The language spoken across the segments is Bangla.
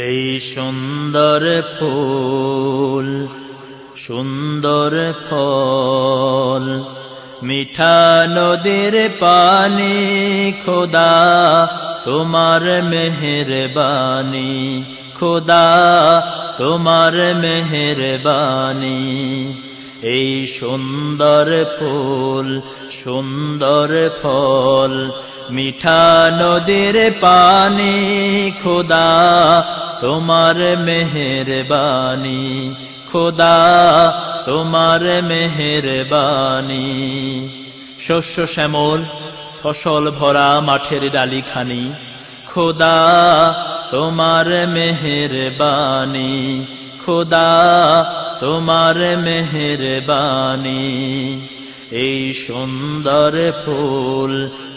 এই সুন্দর ফুল সুন্দর ফল মিঠা নদীর পানি খোদা তোমার মেহেরবানি খোদা তোমার মেহেরবানি এই সুন্দর ফুল সুন্দর ফল মিঠা নদীর পানি খোদা তোমার মেহেরবানি খোদা তোমার মেহেরবানি শস্য শ্যামল ফসল ভরা মাঠের ডালিখানি খোদা তোমার মেহেরবানি খোদা তোমার মেহেরবানি এই সুন্দর ফুল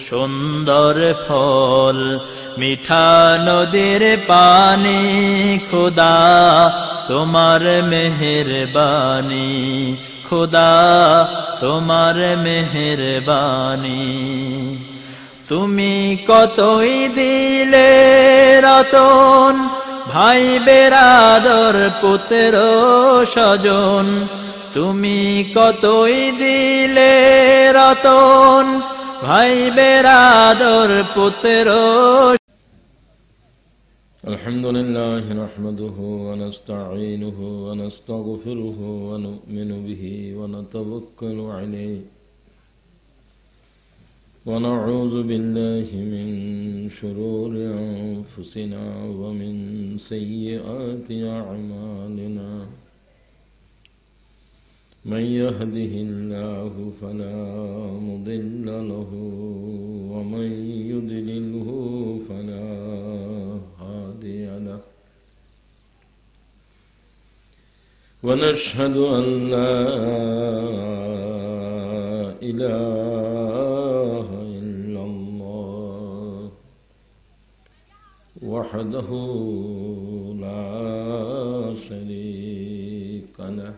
সুন্দর ফল মিঠা নদীর পানি খোদা তোমার মেহেরবানি খোদা তোমার মেহেরবানি তুমি কতই দিলে রতন ভাই বেরাদর পুত্র স্বজন তুমি কতই দিলে রতন ভাই বেরাদর পুত্র الحمد لله نحمده ونستعينه ونستغفره ونؤمن به ونتوكل عليه ونعوذ بالله من شرور أنفسنا ومن سيئات أعمالنا من يهده الله فلا مضل له ومن يضلله فلا هادي له ونشهد أن لا إله إلا الله وحده لا شريك له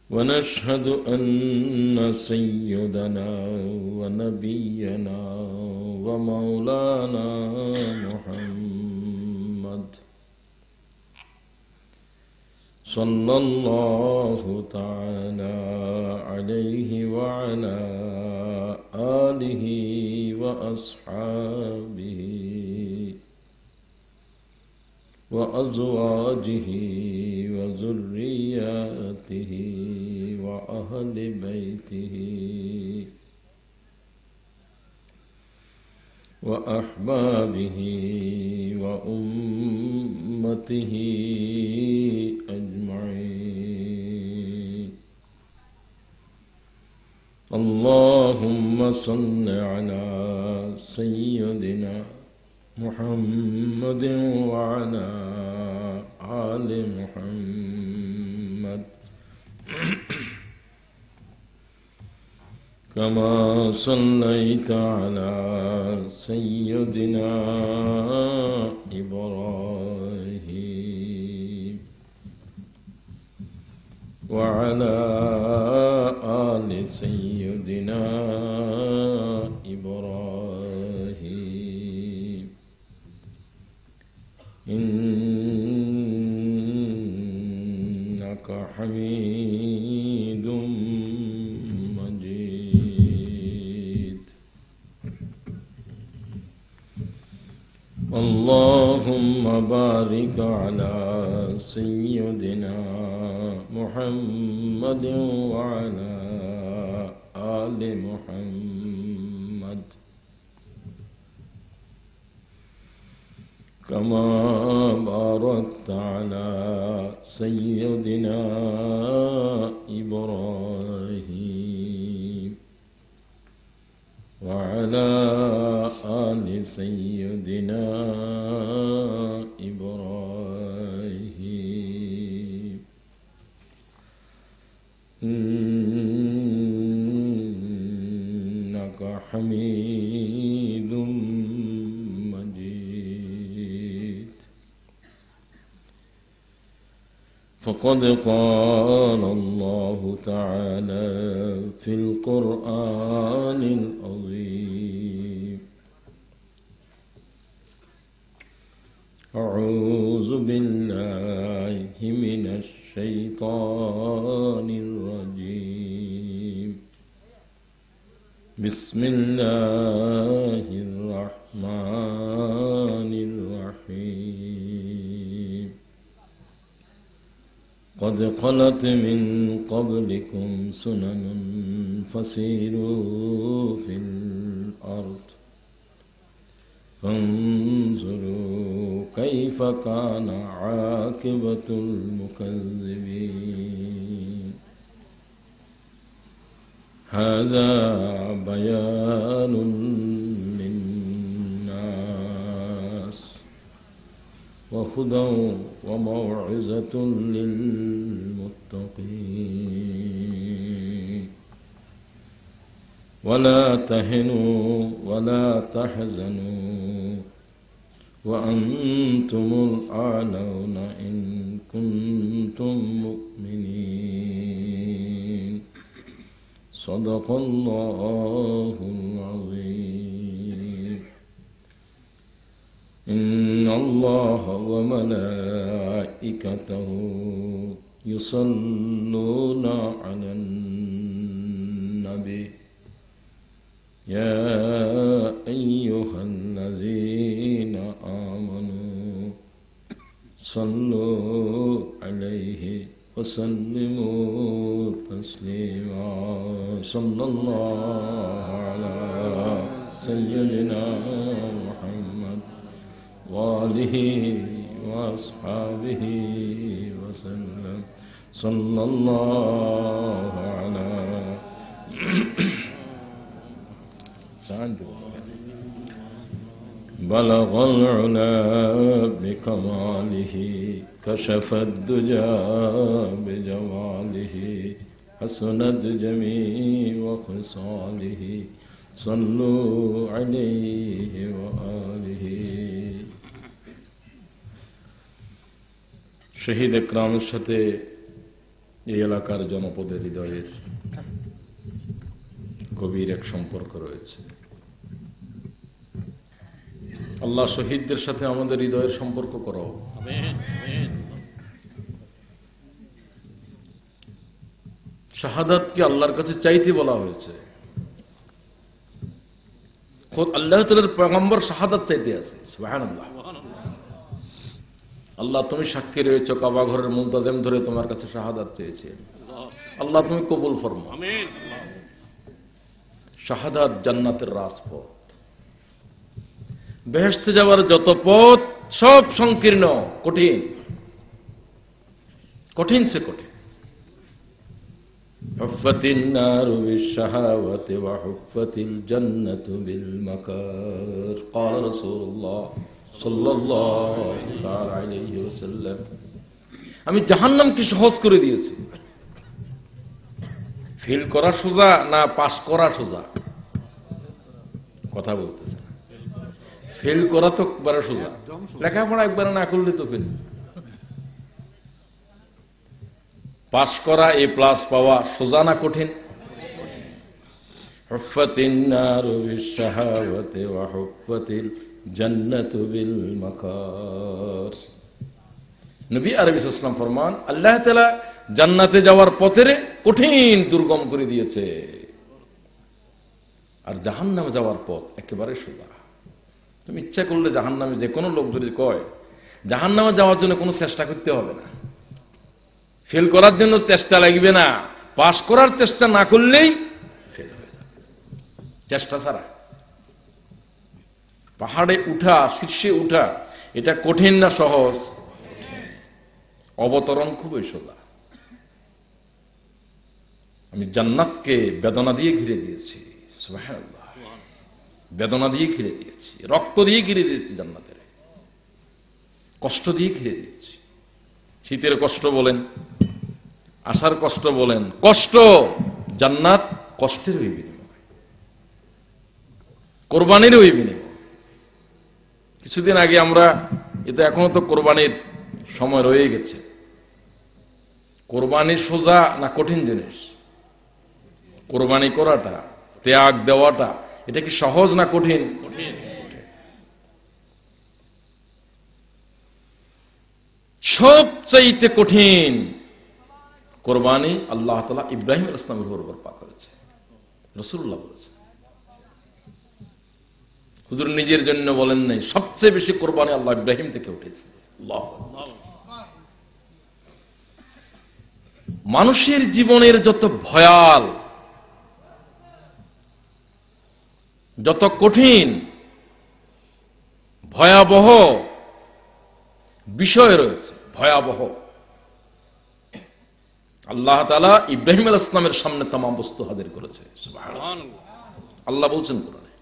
ونشهد أن سيدنا ونبينا ومولانا محمد صلى الله تعالى عليه وعلى آله وأصحابه وأزواجه وذرياته وأهل بيته وأحبابه وأمته أجمعين اللهم صل على سيدنا محمد وعلى آل محمد كما صليت على سيدنا إبراهيم وعلى آل سيدنا إبراهيم إنك حميد مجيد اللهم بارك على سيدنا محمد وعلى آل محمد كما باركت على سيدنا إبراهيم وعلى آل سيدنا إبراهيم إنك حميد مجيد فقد قال الله تعالى في القرآن العظيم بسم الله الرحمن الرحيم قد خلت من قبلكم سنن فسيروا في الأرض فانظروا كيف كان عاقبة المكذبين هذا بيان للناس وهدى وموعظة للمتقين ولا تهنوا ولا تحزنوا وأنتم الأعلون إن كنتم مؤمنين صدق الله العظيم إن الله وملائكته يصلون على النبي يا أيها الذين آمنوا صلوا عليه وسلموا تسليما صلى الله على سيدنا محمد وآله وأصحابه وسلم صلى الله على بلغ العلا بكماله كشف الدجى بجماله حسنت جميع خصاله صلوا عليه وآله শহীদ একরামের সাথে এই এলাকার জনপদের হৃদয়ের গভীর এক সম্পর্ক রয়েছে। আল্লাহ শহীদদের সাথে আমাদের হৃদয়ের সম্পর্ক করো। শাহাদাতকে আল্লাহর কাছে চাইতে বলা হয়েছে। খোদ আল্লাহ তাআলার পয়গম্বর শাহাদাত চাইতে আছে। সুবহানাল্লাহ। আল্লাহ তুমি সাক্ষী রয়েছো, কাবা ঘরের মুলতাজিম ধরে তোমার কাছে শাহাদাত চেয়েছে। আল্লাহ তুমি কবুল ফরমাও। আমিন। শাহাদাত জান্নাতের রাজপথ। বেহেশতে যাওয়ার যত পথ সব সংকীর্ণ, কঠিন, কঠিন সে কঠিন। হুফফাতিন নারু বিশ-শাহাওয়াতি ওয়া হুফফাতিল জান্নাতু বিল মাকার ক্বালা রাসূলুল্লাহ সাল্লাল্লাহু তাআলা আলাইহি ওয়াসাল্লাম। আমি জাহান্নামকে সহজ করে দিয়েছি। ফেল করা সোজা না পাস করা সোজা? কথা বলতেছে। ফেল করা তো একবারে সোজা, লেখাপড়া একবারে না করলে তো ফেল। পাস করা, এ প্লাস পাওয়া সোজা না কঠিন? হুফফাতিন নারু বিশ-শাহাওয়াতি ওয়া হুফফাতিল জান্নাতু বিল মাকার। নবী আরবি সাল্লাল্লাহু আলাইহি ওয়াসাল্লাম ফরমান, আল্লাহ তাআলা জান্নাতে যাওয়ার পথের কঠিন দুর্গম করে দিয়েছে, আর জাহান্নামে যাওয়ার পথ একেবারে সোজা। তুমি ইচ্ছা করলে জাহান্নামে, যে কোনো লোক যদি কয় জাহান্নামে যাওয়ার জন্য কোনো চেষ্টা করতে হবে না, ফেল করার জন্য চেষ্টা লাগবে না, পাস করার চেষ্টা না করলেই ফেল হয়ে যাবে চেষ্টা ছাড়া। পাহাড়ে উঠা, শীর্ষে উঠা, এটা কঠিন না সহজ? অবতরণ খুবই সোজা। আমি জান্নাতকে বেদনা দিয়ে ঘিরে দিয়েছি। সুবহানাল্লাহ। বেদনা দিয়ে ঘিরে দিয়েছি, রক্ত দিয়ে ঘিরে দিয়েছি, জান্নাতের কষ্ট দিয়ে ঘিরে দিয়েছি। শীতের কষ্ট বলেন, আসার কষ্ট বলেন, কষ্ট, জান্নাত কষ্টের ওই বিনিময়, কোরবানির ওই বিনিময়। কিছুদিন আগে আমরা, এটা এখনো তো কোরবানির সময় রয়ে গেছে, কোরবানি সোজা না কঠিন জিনিস? কোরবানি করাটা, ত্যাগ দেওয়াটা, এটা কি সহজ না কঠিন? সবচাইতে কঠিন কোরবানি আল্লাহ তাআলা ইব্রাহিম আলাইহিস সালামের উপর বরপা করেছে। রাসূলুল্লাহ বলেছেন, হুজুর নিজের জন্য বলেন নাই, সবচেয়ে বেশি কোরবানি আল্লাহ ইব্রাহিম থেকে উঠেছে। আল্লাহ, মানুষের জীবনের যত ভয়াল, যত কঠিন ভয়াবহ বিষয় রয়েছে, ভয়াবহ, আল্লাহ তাআলা ইব্রাহিম আলাইহিস সালামের সামনে तमाम বস্তু হাজির করেছে। সুবহানাল্লাহ, আল্লাহ বলছেন কোরআনে,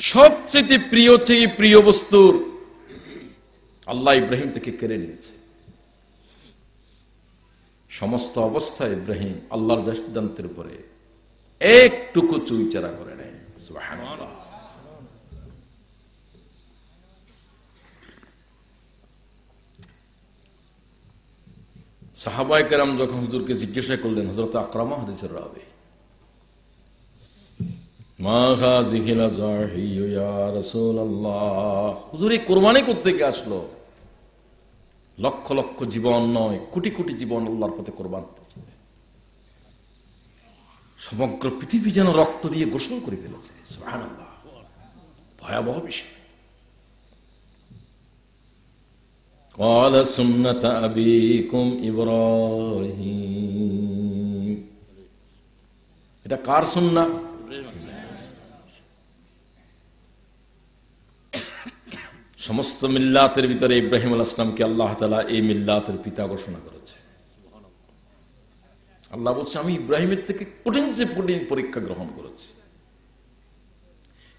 সবচেয়ে প্রিয় চেয়ে প্রিয় বস্তুর আল্লাহ ইব্রাহিম থেকে কেড়ে নিয়েছে। সমস্ত অবস্থায় ইব্রাহিম আল্লাহর সিদ্ধান্তের উপরে একটুকু চুইচারা করে নেয়। সুবহানাল্লাহ। সাহাবায়ে কেরাম যখন হুজুরকে জিজ্ঞাসা করলেন, হযরত আকরামা হাদিসের রাবী, মা হাযিহিল আযাহি ইয়া রাসূলুল্লাহ, হুজুর এই কুরবানি করতে গিয়ে আসলো, লক্ষ লক্ষ জীবন নয়, কোটি কোটি জীবন আল্লাহর পথে কোরবান করতেছে, সমগ্র পৃথিবী যেন রক্ত দিয়ে গোসল করে ফেলেছে। সুবহানাল্লাহ, ভয়াবহ বিষয়। قال سنة أبيكم إبراهيم, এটা কার সুন্নাহ? সমস্ত মিল্লাতের ভিতরে ইব্রাহিম আলাইহিস সালামকে আল্লাহ তাআলা এই মিল্লাতের পিতা ঘোষণা করেছে। আল্লাহ বলছে, আমি ইব্রাহিমের থেকে কঠিন চেয়ে কঠিন পরীক্ষা গ্রহণ করেছি।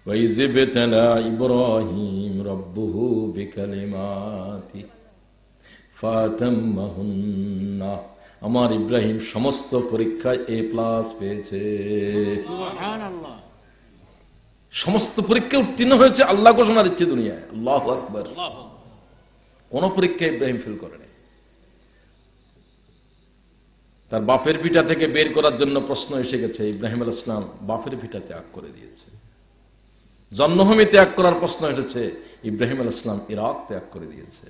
وَإِذِ ابْتَلَى إِبْرَاهِيمَ رَبُّهُ بِكَلِمَاتٍ فَأَتَمَّهُنَّ, আমার ইব্রাহিম সমস্ত পরীক্ষায় A+ পেয়েছে। সুবহানাল্লাহ, সমস্ত পরীক্ষা উত্তীর্ণ হয়েছে, আল্লাহ ঘোষণা দিচ্ছে দুনিয়ায়। আল্লাহু আকবার। কোন পরীক্ষায় ইব্রাহিম ফেল করেনি। তার বাপের ভিটা থেকে বের করার জন্য প্রশ্ন এসে গেছে, ইব্রাহিম আলাইহিস সালাম বাপের ভিটা ত্যাগ করে দিয়েছে। জন্মভূমি ত্যাগ করার প্রশ্ন এসেছে, ইব্রাহিম আলাইহিস সালাম ইরাক ত্যাগ করে দিয়েছে।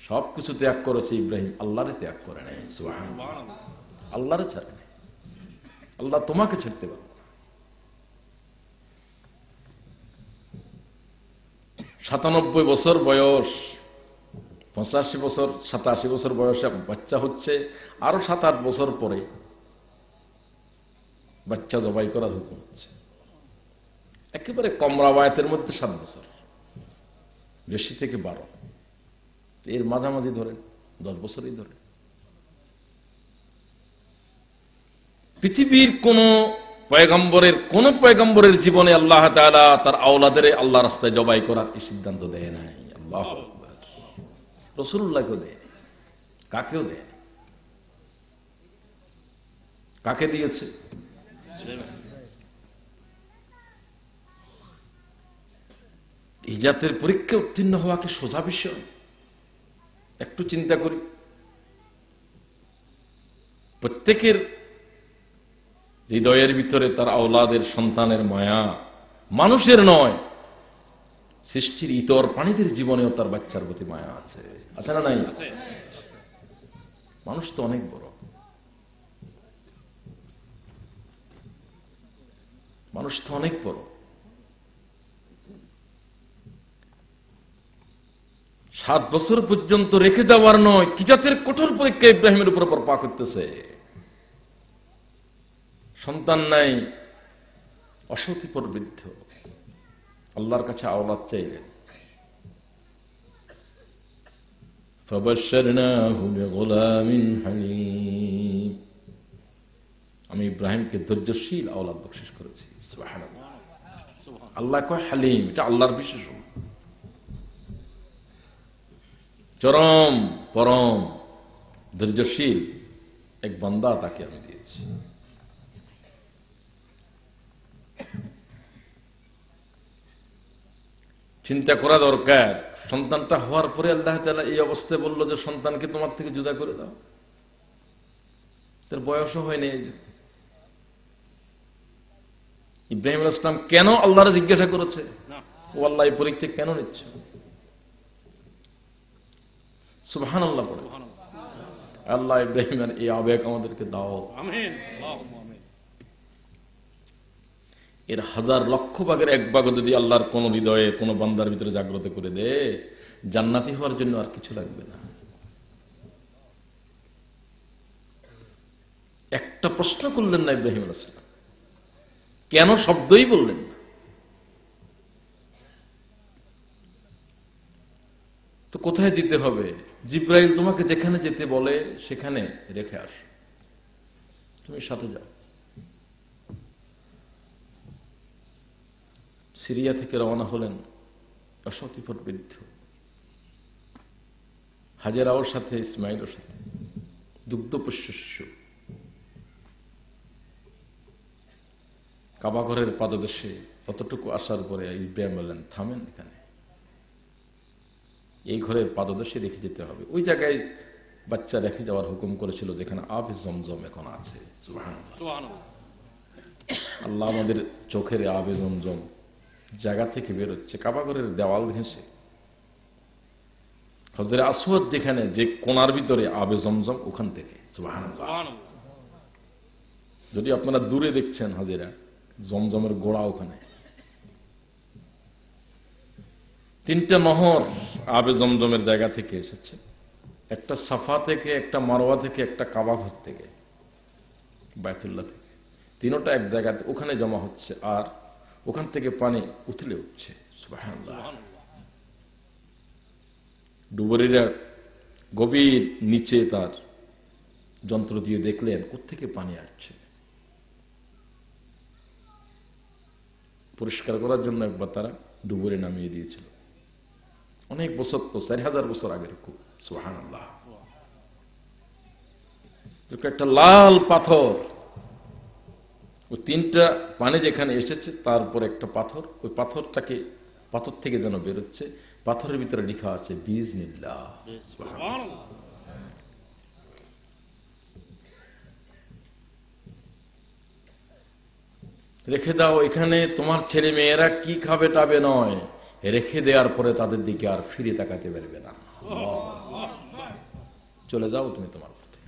সবকিছু ত্যাগ করেছে ইব্রাহিম, আল্লাহরে ত্যাগ করে নাই। সুবহানাল্লাহ, আল্লাহরে ছাড়ে নাই। আল্লাহ তোমাকে ছাড়তে পারবে না। 97 বছর বয়স, 85 বছর 87 বছর বয়সে বাচ্চা হচ্ছে, আরো 7-8 বছর পরে বাচ্চা জবাই করার হুকুম হচ্ছে। একেবারে কম রাওয়ায়াতের মধ্যে 7 বছর, বেশি থেকে 12, এর মাঝামাঝি ধরেন 10 বছরই ধরেন। পৃথিবীর কোন পয়গম্বরের জীবনে আল্লাহ তাআলা তার আওলাদের আল্লাহ রাস্তায় জবাই করার এই সিদ্ধান্ত দেয় নাই। আল্লাহু আকবার। রাসূলুল্লাহকেও দেয়, কাকেও দেয়, কাকে দিয়েছে? এই জাতের পরীক্ষা উত্তীর্ণ হওয়া কি সোজা বিষয়? একটু চিন্তা করি, প্রত্যেকের হৃদয়ের ভিতরে তার আওলাদের সন্তানের মায়া, মানুষের নয়, সৃষ্টির ইতর প্রাণীদের জীবনেও তার বাচ্চার প্রতি মায়া আছে, আছে না নাই? মানুষ তো অনেক বড়, মানুষ তো অনেক বড়। 7 বছর পর্যন্ত রেখে দেওয়ার নয়, কি জাতের কঠোর পরীক্ষা ইব্রাহিমের উপর পা করতেছে। সন্তান নাই, অসতিপর বৃদ্ধ, আল্লাহর কাছে আওলাদ চাইলেন। فَبَشَّرْنَاهُ بِغُلَامٍ حَلِيمٍ, আমি ইব্রাহিমকে ধৈর্যশীল আওলাদ বখশিশ করেছি। সুবহানাল্লাহ, আল্লাহ কয় হালিম, এটা আল্লাহর বিশেষণ। চরম পরম ধৈর্যশীল এক বান্দা তাকে আমি দিয়েছি। চিন্তা করা দরকার, সন্তানটা হওয়ার পরে আল্লাহ তাআলা এই অবস্থায় বলল যে সন্তানকে তোমার থেকে জুদা করে দাও। তার বয়সও হয়নি। ইব্রাহিম আলাইহিস সালাম কেন আল্লাহরে জিজ্ঞাসা করেছে, ও আল্লাহ এই পরীক্ষা কেন নিচ্ছ? সুবহানাল্লাহ পড়ে, আল্লাহ ইব্রাহিমের এই আবেগ আমাদেরকে দাও। আমিন, আল্লাহুম্মা আমিন। এর 1000 লক্ষ ভাগের 1 ভাগ যদি আল্লাহর কোন হৃদয়ে কোন বান্দার ভিতরে জাগ্রত করে দেয়, জান্নাতি হওয়ার জন্য আর কিছু লাগবে না। একটা প্রশ্ন করলেন না ইব্রাহিম আলাইহিস সালাম, কেন শব্দই বললেন না? তো কোথায় দিতে হবে? জিব্রাইল তোমাকে যেখানে যেতে বলে সেখানে রেখে আস, তুমি সাথে যাও। সিরিয়া থেকে রওনা হলেন অশতিপথ বৃদ্ধ, হাজেরাওর সাথে ইসমাইলের সাথে, দুগ্ধপোষ্য শিশু। কাবাঘরের পাদদেশে ততটুকু আসার পরে ইব্রাহিম বললেন, থামেন, এখানে এই ঘরের পাদদেশে রেখে যেতে হবে। ওই জায়গায় বাচ্চা রেখে যাওয়ার হুকুম করেছিল যেখানে আবে জমজম এখন আছে। সুবহানাল্লাহ। আল্লাহ আমাদের চোখের আবে জমজম জায়গা থেকে বেরোচ্ছে, কাবাঘরের দেওয়াল ঘেঁষে। হজরে আসওয়াদ যেখানে, যে কোণার ভিতরে আবে জমজম, ওখান থেকে। সুবহানাল্লাহ। যদি আপনারা দূরে দেখছেন হাজিরা, জমজমের গোড়া ওখানে। 3টা নহর আবে জমজমের জায়গা থেকে এসেছে, একটা সাফা থেকে, একটা মারওয়া থেকে, একটা কাবাঘর থেকে, বায়তুল্লাহ থেকে। 3টা এক জায়গাতে ওখানে জমা হচ্ছে, আর ওখান থেকে পানি উথলে উঠছে। সুবহানাল্লাহ। ডুবুরিরা গভীর নিচে তার যন্ত্র দিয়ে দেখলেন কোত্থেকে পানি আসছে। পরিষ্কার করার জন্য একবার তারা ডুবুরি নামিয়ে দিয়েছিল। অনেক বছর, তো 4000 বছর আগের খুব। সুবহানাল্লাহ। একটা লাল পাথর, ওই 3টা পানি যেখানে এসেছে তারপর একটা পাথর, ওই পাথরটাকে, পাথর থেকে যেন বেরোচ্ছে, পাথরের ভিতরে লেখা আছে বিজনিল্লাহ। রেখে দাও এখানে, তোমার ছেলে মেয়েরা কি খাবে টাবে নয়, রেখে দেওয়ার পরে তাদের দিকে আর ফিরে তাকাতে পারবে না। চলে যাও তুমি তোমার পথে।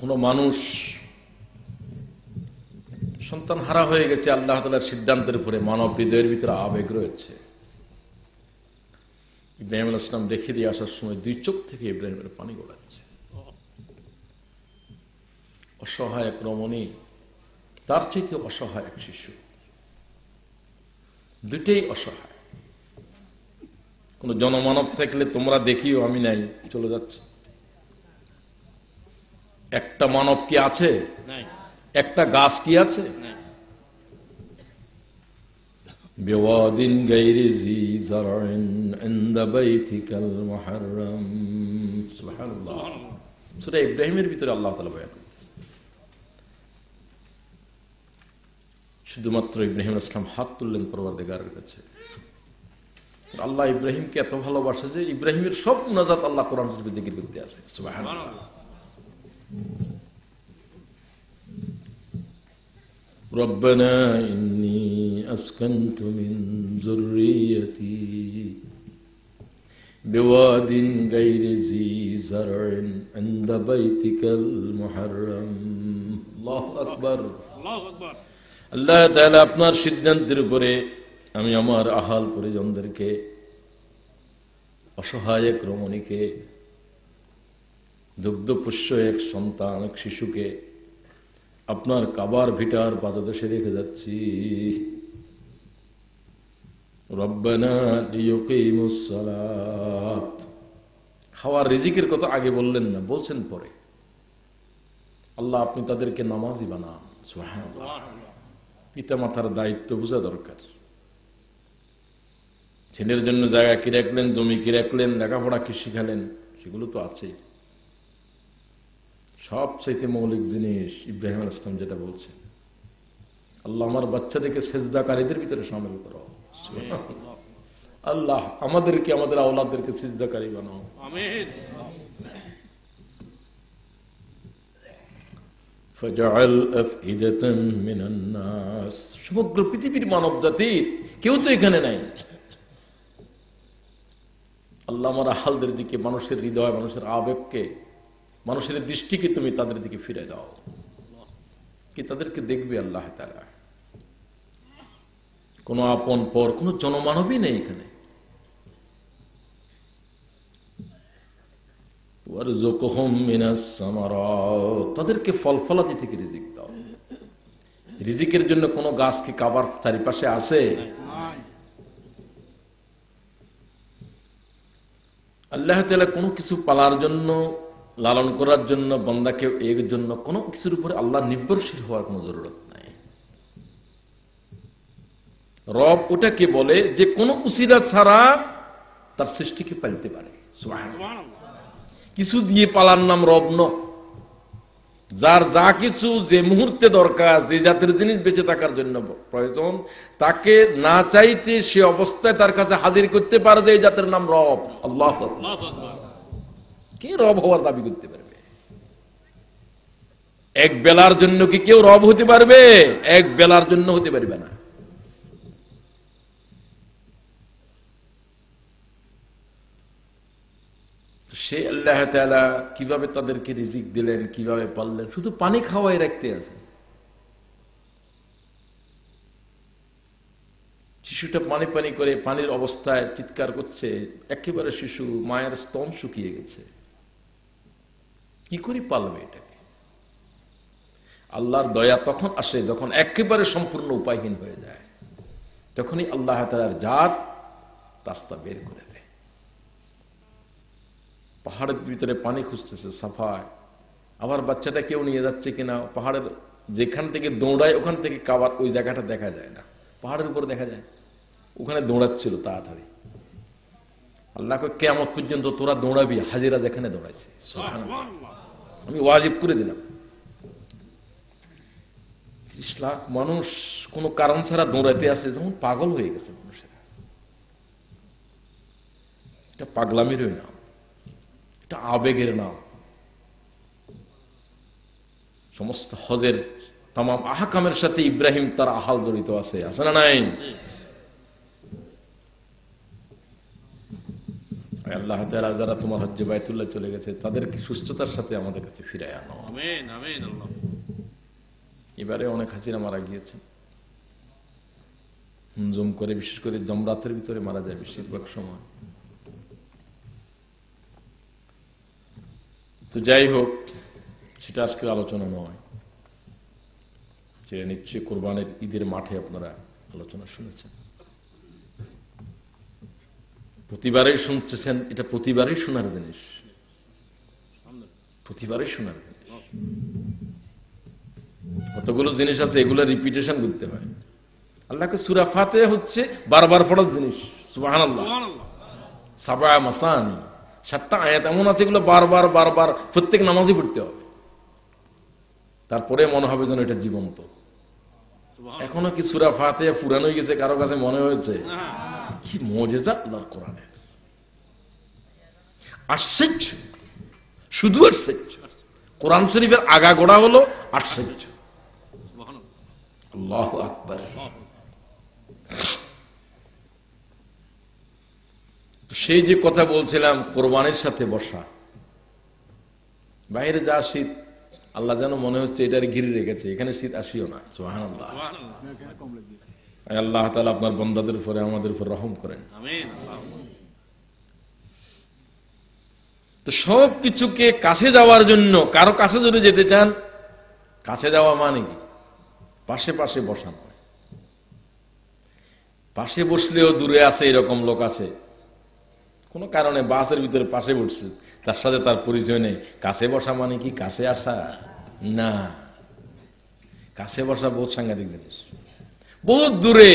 কোন মানুষ সন্তান হারা হয়ে গেছে, আল্লাহ তাআলার সিদ্ধান্তের উপরে মানব হৃদয়ের ভিতরে আবেগ রয়েছে। ইব্রাহিম আলাইহিস সালাম রেখে দিয়ে আসার সময় 2 চোখ থেকে ইব্রাহিমের পানি গড়াচ্ছে। অসহায় এক রমণী, তার চাইতে অসহায় এক শিশু, দুটেই অসহায়। কোন জনমানব থাকলে তোমরা দেখিও, আমি নাই, চলে যাচ্ছে। একটা মানব কি আছে? একটা গাছ কি আছে? বিওয়াদিন গায়রি জি যারইন ইনদা বাইতিকাল মুহাররম। সুবহানাল্লাহ। সূরা ইব্রাহিমের ভিতরে আল্লাহ তাআলা বয়ান করতেছেন। শুধুমাত্র ইব্রাহিম আলাইহিস সালাম হাত তুললেন পরওয়ারদিগারের কাছে। আল্লাহ ইব্রাহিমকে এত ভালোবাসে যে ইব্রাহিমের সব মুনাজাত আল্লাহ কোরআন শরীফে জিকির করতে আছে। সুবহানাল্লাহ। ربنا إني أسكنت من ذريتي بواد غير ذي زرع عند بيتك المحرم الله أكبر আল্লাহ তাআলা আপনার সিদ্ধান্তের উপরে আমি আমার আহাল পরিজনদেরকে, অসহায় এক রমণীকে, দুগ্ধপুষ্য এক সন্তান, এক শিশুকে আপনার কাবার ভিটার পাদদেশে রেখে যাচ্ছি। রব্বানা লিয়ুকিমুস সালাত। খাওয়ার রিজিকের কথা আগে বললেন না, বলছেন পরে। আল্লাহ আপনি তাদেরকে নামাজি বানান। সুবহানাল্লাহ। পিতা মাতার দায়িত্ব বোঝা দরকার। ছেলের জন্য জায়গা কি রাখলেন, জমি কি রাখলেন, লেখাপড়া কি শিখালেন, সেগুলো তো আছেই। সবচাইতে মৌলিক জিনিস ইব্রাহিম আলাইহিস সালাম যেটা বলছেন, আল্লাহ আমার বাচ্চাদেরকে সিজদাকারীদের ভিতরে শামিল করো। আল্লাহ আমাদেরকে, আমাদের আওলাদদেরকে সিজদাকারী বানাও। আমিন। ফাজআল আফইদাতাম মিনান নাস। সমগ্র পৃথিবীর মানব জাতির কেউ তো এখানে নাই। আল্লাহ আমার আহালদের দিকে, মানুষের হৃদয়, মানুষের আবেগকে, মানুষের দৃষ্টিকে তুমি তাদের দিকে ফিরে দাও। কি তাদেরকে দেখবে আল্লাহ তাআলা? কোনো আপন পর কোনো জনমানবই নেই এখানে। তাদেরকে ফল ফলাদি থেকে রিজিক দাও। রিজিকের জন্য কোনো গাছ কি কাবার চারিপাশে আছে? আল্লাহ তাআলা কোনো কিছু পালার জন্য, লালন করার জন্য, বান্দাকে এর জন্য কোনো কিছুর উপরে আল্লাহ নির্ভরশীল হওয়ার কোনো জরুরত নাই। রব ওটাকে বলে যে কোনো উসিলা ছাড়া তার সৃষ্টিকে পালতে পারে। সুবহানাল্লাহ। কিছু দিয়ে পালার নাম রব ন। যার যা কিছু যে মুহূর্তে দরকার, যে জাতের জিনিস বেঁচে থাকার জন্য প্রয়োজন, তাকে না চাইতে সে অবস্থায় তার কাছে হাজির করতে পারে, যে এই জাতের নাম রব। আল্লাহু আকবার। কে রব হওয়ার দাবি করতে পারবে? এক বেলার জন্য কি কেউ রব হতে পারবে? এক বেলার জন্য হতে পারবে না। সে আল্লাহ তাআলা কিভাবে তাদেরকে রিজিক দিলেন, কিভাবে পাললেন? শুধু পানি খাওয়াই রাখতে আছেন। শিশুটা পানি পানি করে পানির অবস্থায় চিৎকার করছে, একেবারে শিশু, মায়ের স্তন শুকিয়ে গেছে। কি করে পালবে এটাকে? আল্লাহর দয়া তখন আসে যখন একেবারে সম্পূর্ণ উপায়হীন হয়ে যায়। তখনই আল্লাহ তাআলার জাত রাস্তা বের করে দেয়। পাহাড়ের ভিতরে পানি খুঁজতেছে সাফায়, আবার বাচ্চাটা কেউ নিয়ে যাচ্ছে কিনা, পাহাড়ের যেখান থেকে দৌড়ায় ওখান থেকে কাবার ওই জায়গাটা দেখা যায় না, পাহাড়ের উপর দেখা যায়। ওখানে দৌড়াচ্ছিল তাড়াতাড়ি। আল্লাহকে কিয়ামত পর্যন্ত তোরা দৌড়াবি, হাজিরা যেখানে দৌড়াইছে। সুবহানাল্লাহ। আমি ওয়াজিব করে দিলাম। 30 লাখ মানুষ কোনো কারণ ছাড়া দৌড়াইতে আসে, যেমন পাগল হয়ে গেছে মানুষেরা। এটা পাগলামির নাম, এটা আবেগের নাম। সমস্ত হজের তাম আহকামের সাথে ইব্রাহিম তার আহাল জড়িত আছে, আছে না নাই? আল্লাহ তাআলা যারা তোমার হজ্জে বাইতুল্লাহ চলে গেছে তাদেরকে সুস্থতার সাথে আমাদের কাছে ফিরে আনো। আমিন আমিন আল্লাহ। এবারে অনেক হাজিরা মারা গিয়েছে, হুমজুম করে, বিশেষ করে জমরাতের ভিতরে মারা যায় বেশিরভাগ সময়। তো যাই হোক, সেটা আজকে আলোচনা নয়। যে নিশ্চয়ই কোরবানের ঈদের মাঠে আপনারা আলোচনা শুনেছেন, প্রতিবারই শুনতেছেন। এটা প্রতিবারই শোনার জিনিস, প্রতিবারই শোনার জিনিস। কতগুলো জিনিস আছে এগুলো রিপিটেশন করতে হয়। আল্লাহকে সূরা ফাতিহা হচ্ছে বারবার পড়ার জিনিস। সুবহানাল্লাহ। সাবা মাসানি, 7টা আয়াত এমন আছে এগুলো বারবার বারবার প্রত্যেক নামাজই পড়তে হবে, তারপরে মনে হবে যেন এটা জীবন্ত। এখনো কি সূরা ফাতিহা পুরানো হয়ে গেছে কারো কাছে মনে হয়েছে? কি মুজিজা আল্লাহর কোরআনের! আশ্চর্য, শুধু আশ্চর্য। কোরআন শরীফের আগাগোড়া হলো আশ্চর্য। আল্লাহু আকবার। সেই যে কথা বলছিলাম, কোরবানির সাথে বসা, বাইরে যা শীত, আল্লাহ যেন মনে হচ্ছে এটার ঘিরে রেখেছে, এখানে শীত আসিও না। সুবহানাল্লাহ। আল্লাহ তাআলা আপনার বান্দাদের উপরে, আমাদের উপর রহম করেন। আমিন। তো সব কিছুকে কাছে যাওয়ার জন্য, কারো কাছে যদি যেতে চান, কাছে যাওয়া মানে কি? পাশে পাশে বসা নয়। পাশে বসলেও দূরে আছে এরকম লোক আছে, কোনো কারণে বাসের ভিতরে পাশে বসছে, তার সাথে তার পরিচয় নেই। কাছে বসা মানে কি কাছে আসা? না, কাছে বসা বহুত সাংঘাতিক জিনিস। বহুত দূরে,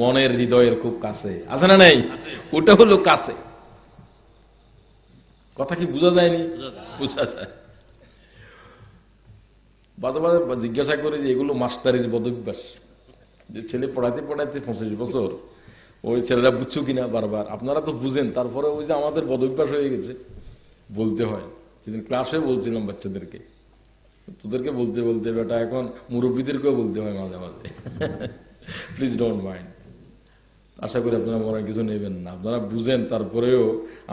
মনের হৃদয়ের খুব কাছে, আছে না নাই? ওটা হলো কাছে। কথা কি বোঝা যায়নি? বোঝা যায়। বাজে বাজে জিজ্ঞাসা করে যে এগুলো মাস্টারির বদভ্যাস, যে ছেলে পড়াইতে পড়াইতে 25 বছর, ওই ছেলেরা বুঝছো কিনা বারবার। আপনারা তো বুঝেন, তারপরে ওই যে আমাদের বদভ্যাস হয়ে গেছে, বলতে হয়। সেদিন ক্লাসে বলছিলাম বাচ্চাদেরকে, তোদেরকে বলতে বলতে বেটা এখন মুরব্বীদেরকেও বলতে হয় মাঝে মাঝে। Please don't mind. আশা করি আপনারা মনে কিছু নেবেন না, আপনারা বুঝেন। তারপরেও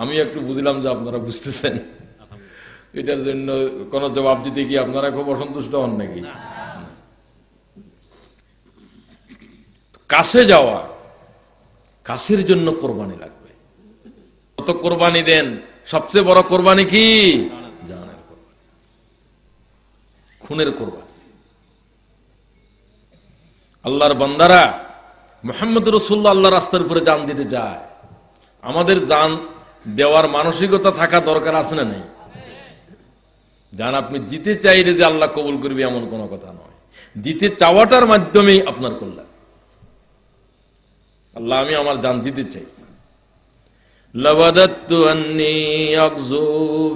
আমি একটু বুঝলাম যে আপনারা বুঝতেছেন। এটার জন্য কোন জবাব দিতে গিয়ে আপনারা খুব অসন্তুষ্ট হন নাকি? কাছে যাওয়া, কাছের জন্য কোরবানি লাগবে। কত কোরবানি দেন, সবচেয়ে বড় কোরবানি কি? জানের কোরবানি, খুনের কোরবানি। আল্লাহর বান্দারা মুহাম্মদ রাসূলুল্লাহ আল্লাহর রাস্তার উপরে জান দিতে যায়। আমাদের জান দেওয়ার মানসিকতা থাকা দরকার আছে না নাই? জান আপনি দিতে চাইলে যে আল্লাহ কবুল করবে এমন কোনো কথা নয়, দিতে চাওয়াটার মাধ্যমেই আপনার কল্যাণ। আল্লাহ আমি আমার জান দিতে চাই। লাওয়াদাতু আন্নী আগযু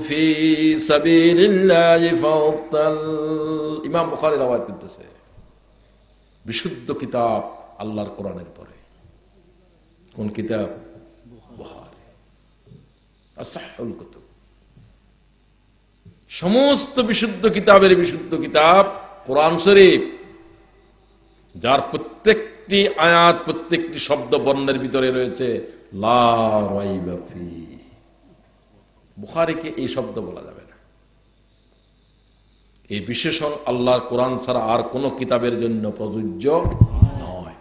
ফি সাবিলিল্লাহি ফাউক্তাল, ইমাম বুখারী রাওয়ায়াত করতেছে। বিশুদ্ধ কিতাব আল্লাহর কোরআনের পরে কোন কিতাব? বুখারী, আসহাহুল কুতুব। সমস্ত বিশুদ্ধ কিতাবের বিশুদ্ধ কিতাব কোরআন শরীফ, যার প্রত্যেকটি আয়াত, প্রত্যেকটি শব্দ বর্ণের ভিতরে রয়েছে লা রাইবা ফি। বুখারীকে এই শব্দ বলা যাবে না। এই বিশেষণ আল্লাহর কোরআন ছাড়া আর কোন কিতাবের জন্য প্রযোজ্য নয়।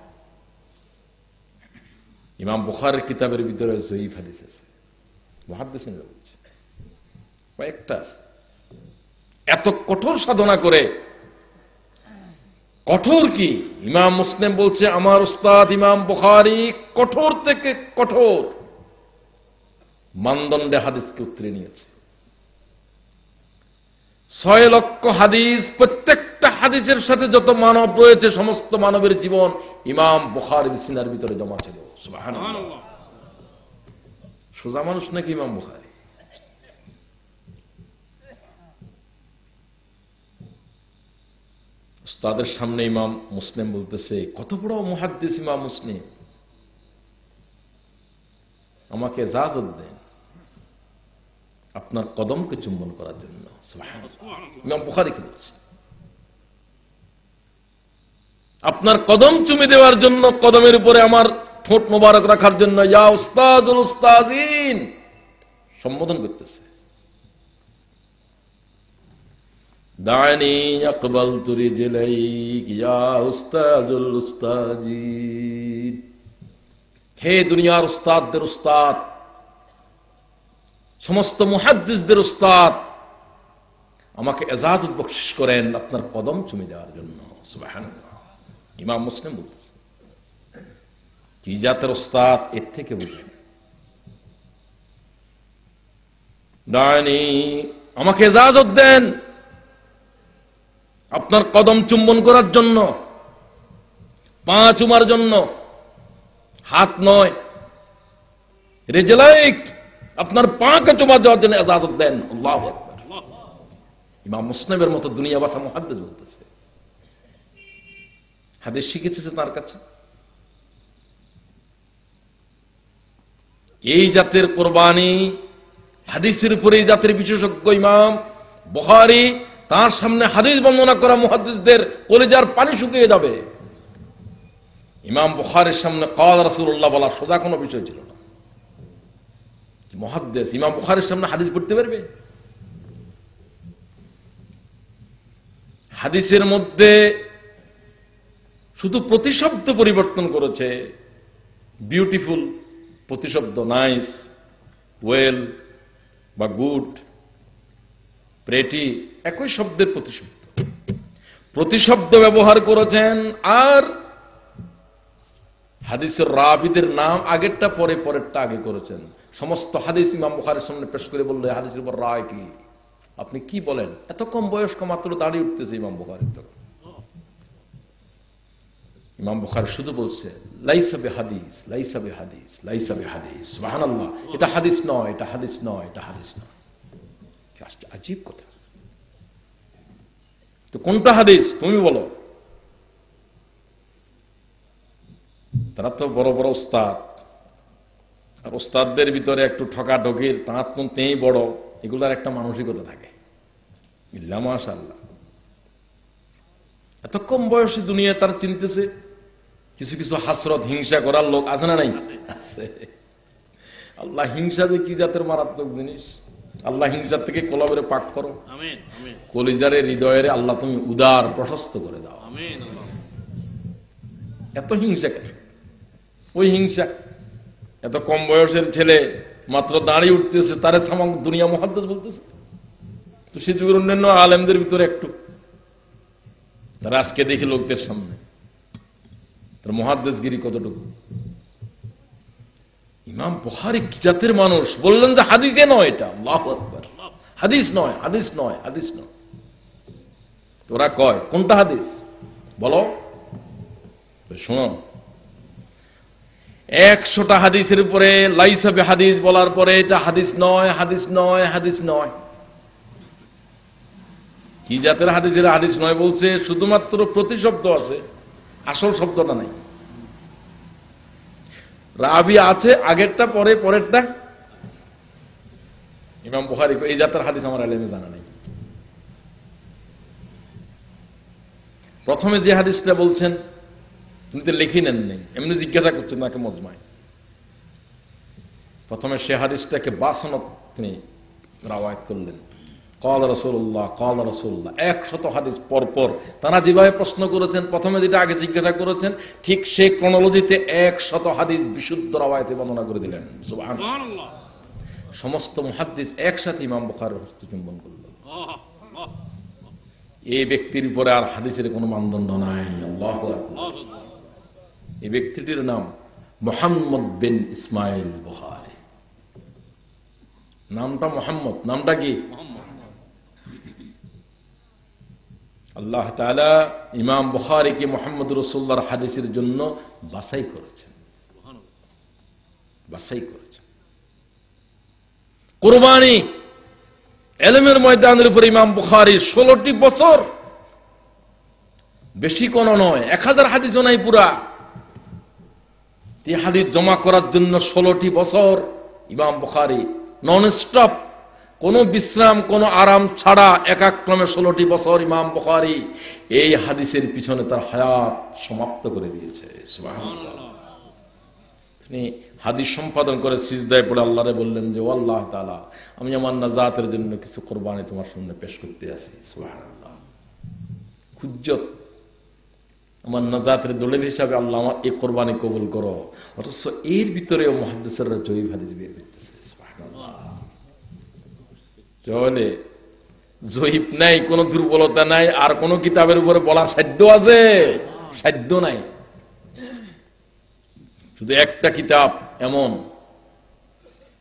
ইমাম বুখারীর কিতাবের ভিতরে জয়ীফ হাদিস আছে, মুহাদ্দিসিনরা বলছে কয়েকটা আছে। এত কঠোর সাধনা করে, কঠোর কি? ইমাম মুসলিম বলছে আমার উস্তাদ ইমাম বুখারী কঠোর থেকে কঠোর মানদণ্ডে হাদিসকে উতরে নিয়েছে। 6 লক্ষ হাদিস, প্রত্যেকটা হাদিসের সাথে যত মানব রয়েছে, সমস্ত মানবের জীবন ইমাম বুখারীর সিনার ভিতরে জমা ছিল। সুবহানাল্লাহ। সোজা মানুষ নাকি ইমাম বুখারী? উস্তাদের সামনে ইমাম মুসলিম বলতেছে, কত বড় মুহাদ্দিস ইমাম মুসলিম, আমাকে ইজাজত দেন আপনার কদমকে চুম্বন করার জন্য। সুবহানাল্লাহ। ইমাম বুখারী কি বলছে? আপনার কদম চুমে দেওয়ার জন্য, কদমের উপরে আমার ঠোঁট মোবারক রাখার জন্য ইয়া উস্তাজুল উস্তাজিন সম্বোধন করতেছে। দানি আকবালতু রিজলাইক ইয়া উস্তাজুল উস্তাজিন, হে দুনিয়ার উস্তাদদের উস্তাদ, সমস্ত মুহাদ্দিসদের উস্তাদ, আমাকে ইজাজত বখশিশ করেন আপনার কদম চুমে দেওয়ার জন্য। সুবহানাল্লাহ। ইমাম মুসলিম বলতেছে কি জাতের উস্তাদ, এর থেকে বুঝেন। দানি, আমাকে ইজাজত দেন আপনার কদম চুম্বন করার জন্য, পা চুমার জন্য, হাত নয়। রিজলাইক, আপনার পাকে চুমা দেওয়ার জন্য ইজাজত দেন। আল্লাহু আকবার। ইমাম মুসলিমের মতো দুনিয়া বাসা মুহাদ্দিস বলতেছে। হাদিস শিখেছে তার কাছে। এই জাতের কোরবানি, হাদিসের উপরে এই জাতের বিশেষজ্ঞ ইমাম বুখারী, তার সামনে হাদিস বর্ণনা করা মুহাদ্দিসদের কলিজার পানি শুকিয়ে যাবে। ইমাম বুখারীর সামনে ক্বাল রাসূলুল্লাহ বলা সোজা কোনো বিষয় ছিল না। মুহাদ্দিস ইমাম বুখারীর সামনে হাদিস পড়তে পারবে? হাদিসের মধ্যে শুধু প্রতিশব্দ পরিবর্তন করেছে। বিউটিফুল প্রতিশব্দ, নাইস, ওয়েল বা গুড, প্রেটি, একই শব্দের প্রতিশব্দ প্রতিশব্দ ব্যবহার করেছেন। আর হাদিসের রাবিদের নাম আগেরটা পরে, পরেরটা আগে করেছেন। সমস্ত হাদিস ইমাম বুখারীর সামনে পেশ করে বলল হাদিসের উপর রায় কি, আপনি কি বলেন? এত কম বয়স্ক মাত্র দাঁড়িয়ে উঠতেছে ইমাম বুখারী। ইমাম বুখারী শুধু বলছে লাইসা বিহাদিস, লাইসা বিহাদিস, লাইসা বিহাদিস। সুবহানাল্লাহ। এটা হাদিস নয়, এটা হাদিস নয়, এটা হাদিস নয়। আজীব কথা। তো কোনটা হাদিস তুমি বলো? তারা তো বড় বড় উস্তাদ, আর উস্তাদদের ভিতরে একটু ঠকাঠকির তাঁত তেই বড়, এগুলার একটা মানসিকতা থাকে। ইল্লা মাশাআল্লাহ। এত কম বয়সী দুনিয়া তার চিনতেছে। কিছু কিছু হাসরত হিংসা করার লোক আছে না নাই? আছে। আল্লাহ হিংসা যে কি জাতের মারাত্মক জিনিস। আল্লাহ হিংসার থেকে কলবের পাক করো, কলিজারে হৃদয়ের আল্লাহ তুমি উদার প্রশস্ত করে দাও। এত হিংসা কেন? ওই হিংসা, এত কম বয়সের ছেলে মাত্র দাঁড়িয়ে উঠতেছে, তারে থামাক দুনিয়া মুহাদ্দিস বলতেছে। তো সে যুগের অন্যান্য আলেমদের ভিতরে একটু, তারা আজকে দেখি লোকদের সামনে তার মুহাদ্দিসগিরি কতটুকু। ইমাম বুখারী কি জাতের মানুষ, বললেন যে হাদিসে নয় এটা, আল্লাহু আকবার, হাদিস নয়, হাদিস নয়, হাদিস নয়। তোরা কয় কোনটা হাদিস বলো, শোনো। 100টা হাদিসের উপরে লাইসা বিহাদিস বলার পরে এটা হাদিস নয়, হাদিস নয়, হাদিস নয়। কি জাতের হাদিসের হাদিস নয় বলছে? শুধুমাত্র প্রতিশব্দ আছে, আসল শব্দটা নাই। রাবি আছে, আগেরটা পরে, পরেরটা। ইমাম বুখারী এই জাতের হাদিস আমার ইলমে জানা নাই। প্রথমে যে হাদিসটা বলছেন তিনি তো লিখে নেন নেই, এমনি জিজ্ঞাসা করছেন তাকে মজমায়। প্রথমে সে হাদিসটাকে বাসনত তিনি রাওয়ায়াত করলেন, কাল রাসূলুল্লাহ, কাল রাসূলুল্লাহ। 100 হাদিস পরপর তারা যেভাবে প্রশ্ন করেছেন, প্রথমে যেটা আগে জিজ্ঞাসা করেছেন, ঠিক সেই ক্রনোলজিতে 100 হাদিস বিশুদ্ধ রাওয়ায়াতে বর্ণনা করে দিলেন। সুবহানাল্লাহ। সমস্ত মুহাদ্দিস একসাথে ইমাম বুখারীর হস্তচুম্বন করলেন। এই ব্যক্তির উপরে আর হাদিসের কোনো মানদণ্ড নাই। আল্লাহু আকবার। এই ব্যক্তিটির নাম মুহাম্মদ বিন ইসমাইল বুখারী। নামটা মুহাম্মদ, নামটা কি? আল্লাহ তাআলা ইমাম বুখারীকে মুহাম্মদ রাসূলুল্লাহর হাদিসের জন্য বাছাই করেছেন, বাছাই করেছেন। কুরবানি ইলমের ময়দানের উপর ইমাম বুখারী 16টি বছর, বেশি কোনো নয়, 1000 হাদিসও নাই পুরা। এই হাদিস জমা করার জন্য 16টি বছর ইমাম বুখারী নন স্টপ, কোনো বিশ্রাম, কোনো আরাম ছাড়া একাক্রমে 16টি বছর ইমাম বুখারী এই হাদিসের পিছনে তার হায়াত সমাপ্ত করে দিয়েছে। সুবহানাল্লাহ। তিনি হাদিস সম্পাদন করে সিজদায় পড়ে আল্লাহরে বললেন যে, ও আল্লাহ তাআলা, আমি আমার নাজাতের জন্য কিছু কুরবানি তোমার সামনে পেশ করতে আছি। সুবহানাল্লাহ। হুজ্জত, আমার নাজাতের দলিল হিসাবে আল্লাহ আমার এই কুরবানি কবুল করো। অথচ এর ভিতরেও মুহাদ্দিসরা জয়ীফ হাদিস বের করতেছে। সুবহানাল্লাহ। তাহলে জয়ীফ নাই, কোনো দুর্বলতা নাই, আর কোন কিতাবের উপরে বলার সাধ্য আছে? সাধ্য নাই। শুধু একটা কিতাব এমন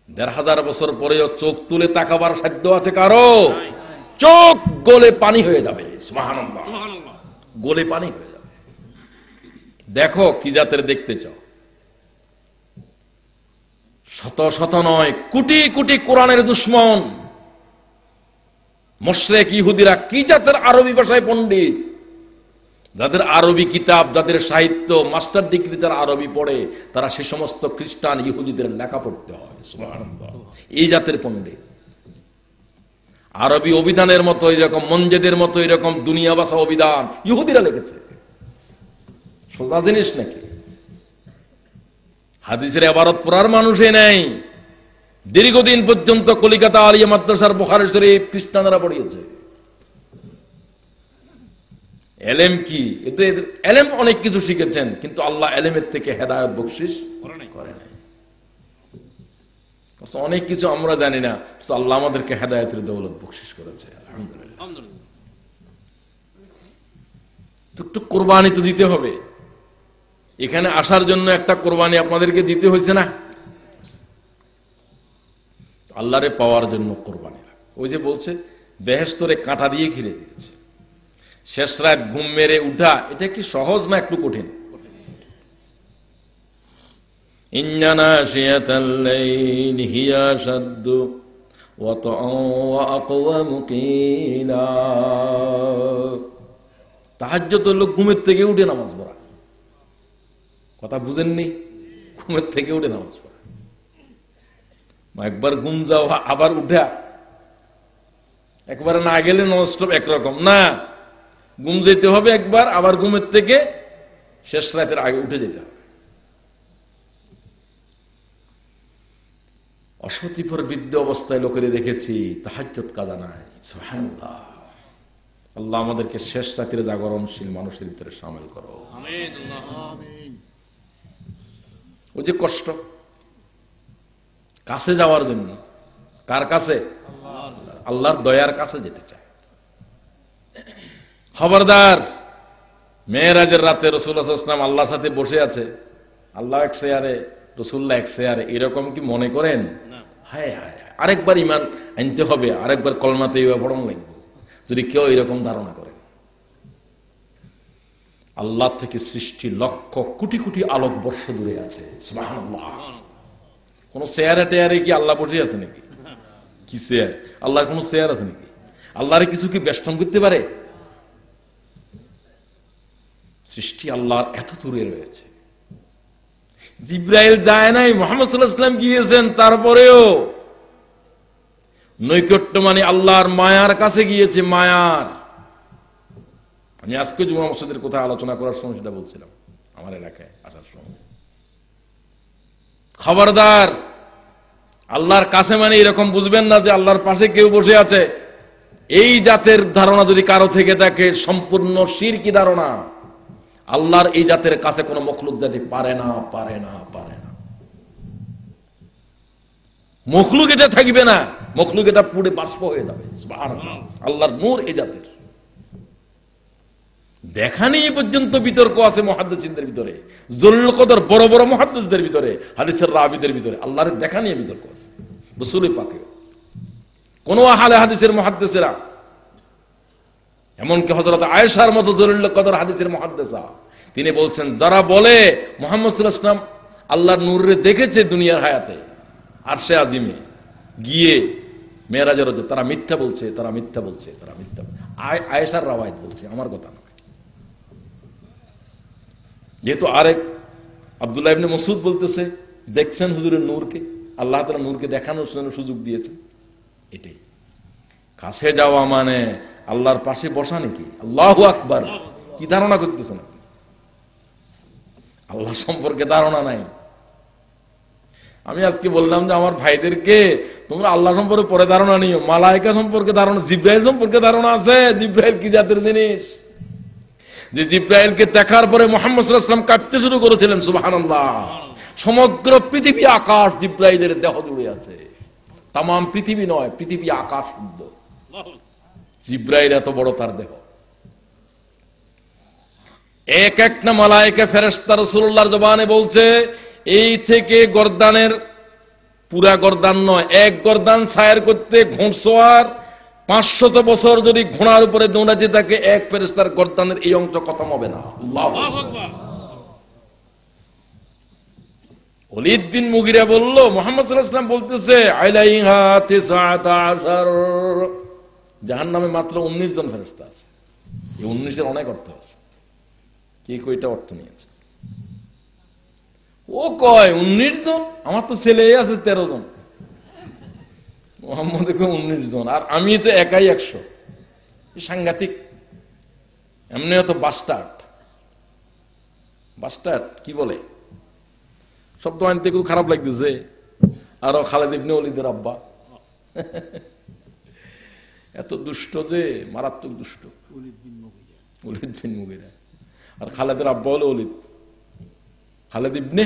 1500 বছর পরেও চোখ তুলে তাকাবার সাধ্য আছে কারো? চোখ গলে পানি হয়ে যাবে। সুবহানাল্লাহ। গলে পানি হয়ে যাবে। দেখো কি জাতের দেখতে চাও। শত শত নয়, কোটি কোটি কোরআনের দুশমন মুশরিক ইহুদিরা কি জাতের আরবি ভাষায় পণ্ডিত, যাদের আরবি কিতাব, যাদের সাহিত্য মাস্টার ডিগ্রি যারা আরবি পড়ে, তারা সে সমস্ত খ্রিস্টান ইহুদিদের লেখা পড়তে হয়। সুবহানাল্লাহ। এই জাতের পণ্ডিত। আরবি অভিধানের মতো এরকম, মঞ্জেদের মতো এরকম দুনিয়া ভাষা অভিধান ইহুদিরা লিখেছে। সোজা জিনিস নাকি? হাদিসের ইবারত পড়ার মানুষই নেই। দীর্ঘদিন পর্যন্ত কলিকাতা আলিয়া মাদ্রাসার বুখারী শরীফ খ্রিস্টানরা পড়িয়েছে। এলেম কি? এতে এলেম অনেক কিছু শিখেছেন, কিন্তু আল্লাহ এলেমের থেকে হেদায়েত বকশিশ করে নাই। অনেক কিছু আমরা জানি না, আল্লাহ আমাদেরকে হেদায়েতের দৌলত বকশিশ করেছে। আলহামদুলিল্লাহ। তো কোরবানি তো দিতে হবে। এখানে আসার জন্য একটা কোরবানি আপনাদেরকে দিতে হয়েছে না? আল্লাহরে পাওয়ার জন্য কোরবানি। ওই যে বলছে বেহেশতরে কাঁটা দিয়ে ঘিরে দিয়েছে। শেষ রাত ঘুম মেরে উঠা, এটা কি সহজ না একটু কঠিন? ইন্না নাশিয়াতাল লাইলি হিয়া শাদ্দু ওয়া ওয়া আকওয়ামু কিলা। তাহাজ্জুদ হলো ঘুমের থেকে উঠে নামাজ পড়া। কথা বুঝেননি? ঘুমের থেকে উঠে নামাজ পড়া। একবার ঘুম যাও আবার উঠা, একবার না গেলে ননস্টপ একরকম না। ঘুম যেতে হবে একবার, আবার ঘুমের থেকে শেষ রাতের আগে উঠে যেতে হবে। অসতিপর বৃদ্ধ অবস্থায় লোকের দেখেছি তাহাজ্জুদ কাজা নাই। সুবহানাল্লাহ। আল্লাহ আমাদেরকে শেষ রাতের জাগরণশীল মানুষের ভিতরে শামিল করো। ওই যে কষ্ট কাছে যাওয়ার জন্য, কার কাছে? আল্লাহর দয়ার কাছে যেতে চায়। খবরদার, মেরাজের রাতে রাসূলুল্লাহ সাল্লাল্লাহু আলাইহি ওয়াসাল্লাম আল্লাহর সাথে বসে আছে, আল্লাহ এক চেয়ারে, রাসূলুল্লাহ এক চেয়ারে, এরকম কি মনে করেন? হায় হায়, আরেকবার ঈমান আনতে হবে, আরেকবার কলমা তাইয়্যিবা পড়ন লাগবে যদি কেউ এরকম ধারণা করে। আল্লাহ থেকে সৃষ্টি লক্ষ কোটি কোটি আলোক বর্ষ দূরে আছে। সুবহানাল্লাহ। কোন চেয়ারে টেয়ারে কি আল্লাহ বসে আছে নাকি? কি চেয়ার? আল্লাহর কোন চেয়ার আছে নাকি? আল্লাহরে কিছু কি বেষ্টন করতে পারে? সৃষ্টি আল্লাহর এত দূরে রয়েছে। জিব্রাইল যায় নাই, মুহাম্মদ সাল্লাল্লাহু আলাইহি ওয়াসাল্লাম গিয়েছেন, তারপরেও নৈকট্য মানে আল্লাহর মায়ার কাছে গিয়েছে। মায়ার, আমি আজকে জুমা মসজিদের কথা আলোচনা করার সময় সেটা বলছিলাম আমার এলাকায় আসার সময়। খবরদার, আল্লাহর কাছে মানে এরকম বুঝবেন না যে আল্লাহর পাশে কেউ বসে আছে। এই জাতের ধারণা যদি কারো থেকে থাকে, সম্পূর্ণ শিরকি ধারণা। আল্লাহর এই জাতের কাছে কোনো মখলুক জাতি পারে না, পারে না, পারে না। মখলুক এটা থাকবে না, মখলুক এটা পুড়ে বাষ্প হয়ে যাবে। সুবহানাল্লাহ। আল্লাহর নূর এই জাতের। দেখা নেই পর্যন্ত বিতর্ক আছে মুহাদ্দিসিনদের ভিতরে, জলিল কদর বড় বড় মুহাদ্দিসদের ভিতরে, হাদিসের রাবীদের ভিতরে আল্লাহর দেখা নিয়ে বিতর্ক আছে। রাসূল পাকে কোন আহলে হাদিসের মুহাদ্দিসেরা, এমনকি হযরত আয়েশার মতো জলিল কদর হাদিসের মুহাদ্দিসা, তিনি বলছেন যারা বলে মুহাম্মদ সাল্লাল্লাহু আলাইহি ওয়াসাল্লাম আল্লাহর নূরে দেখেছে দুনিয়ার হায়াতে আরশে আজিমে গিয়ে মেরাজের রোজে, তারা মিথ্যা বলছে, তারা মিথ্যা বলছে, তারা মিথ্যা। আয়েশার রাওয়ায়াত বলছে, আমার কথা না। যেহেতু আরেক আব্দুল্লাহ ইবনে মাসউদ বলতেছে দেখছেন হুজুরের নূরকে, আল্লাহ তাআলা নূরকে দেখানোর সুযোগ দিয়েছেন। এটাই কাছে যাওয়া মানে আল্লাহর পাশে বসা নাকি? আল্লাহু আকবার। কি ধারণা করতেছেন আপনি? আল্লাহ সম্পর্কে ধারণা নাই। আমি আজকে বললাম যে আমার ভাইদেরকে তোমরা আল্লাহ সম্পর্কে পরে ধারণা নিও, মালায়েকা সম্পর্কে ধারণা, জিব্রাইল সম্পর্কে ধারণা আছে। জিব্রাইল কি জাতের জিনিস যে জিব্রাইলকে দেখার পরে মুহাম্মদ সাল্লাল্লাহু আলাইহি ওয়াসাল্লাম কাঁপতে শুরু করেছিলেন। সুবহানাল্লাহ। সমগ্র পৃথিবী আকাশ জিব্রাইলের দেহ জুড়ে আছে। তামাম পৃথিবী নয়, পৃথিবী আকাশ শুদ্ধ। জিব্রাইল এত বড় তার দেহ। এক একটা মালায়েকা ফেরেশতা রাসূলুল্লাহর জবানে বলছে এই থেকে গর্দানের, পুরা গর্দান নয়, এক গর্দান ছায়ের করতে ঘোড়সওয়ার 500 বছর যদি ঘোড়ার উপরে দৌড়াতে থাকে, এক ফেরেশতার গর্দানের এই অংশ খতম হবে না। আল্লাহু আকবার। ওলীদ বিন মুগিরা বলল, মুহাম্মদ সাল্লাল্লাহু আলাইহি ওয়াসাল্লাম বলতেছে আলাইহা 19 জাহান্নামে মাত্র 19 জন ফেরেশতা আছে। এই 19 এর অনেক অর্থ আছে, কে কয়টা অর্থ নিয়েছে। ও কয় 19 জন, আমার তো ছেলে আছে 13 জন, মোহাম্মদ 19 জন, আর আমি তো একাই 100। সাংঘাতিক। এমনি তো বাস্টার্ড কি বলে শব্দ আনতে খুব খারাপ লাগতেছে। আরো খালেদ ইবনে ওলীদের আব্বা এত দুষ্ট যে মারাত্মক দুষ্ট, ওলীদ বিন মুগিরা। আর খালেদের আব্বা হলো ওলীদ, খালেদ ইবনে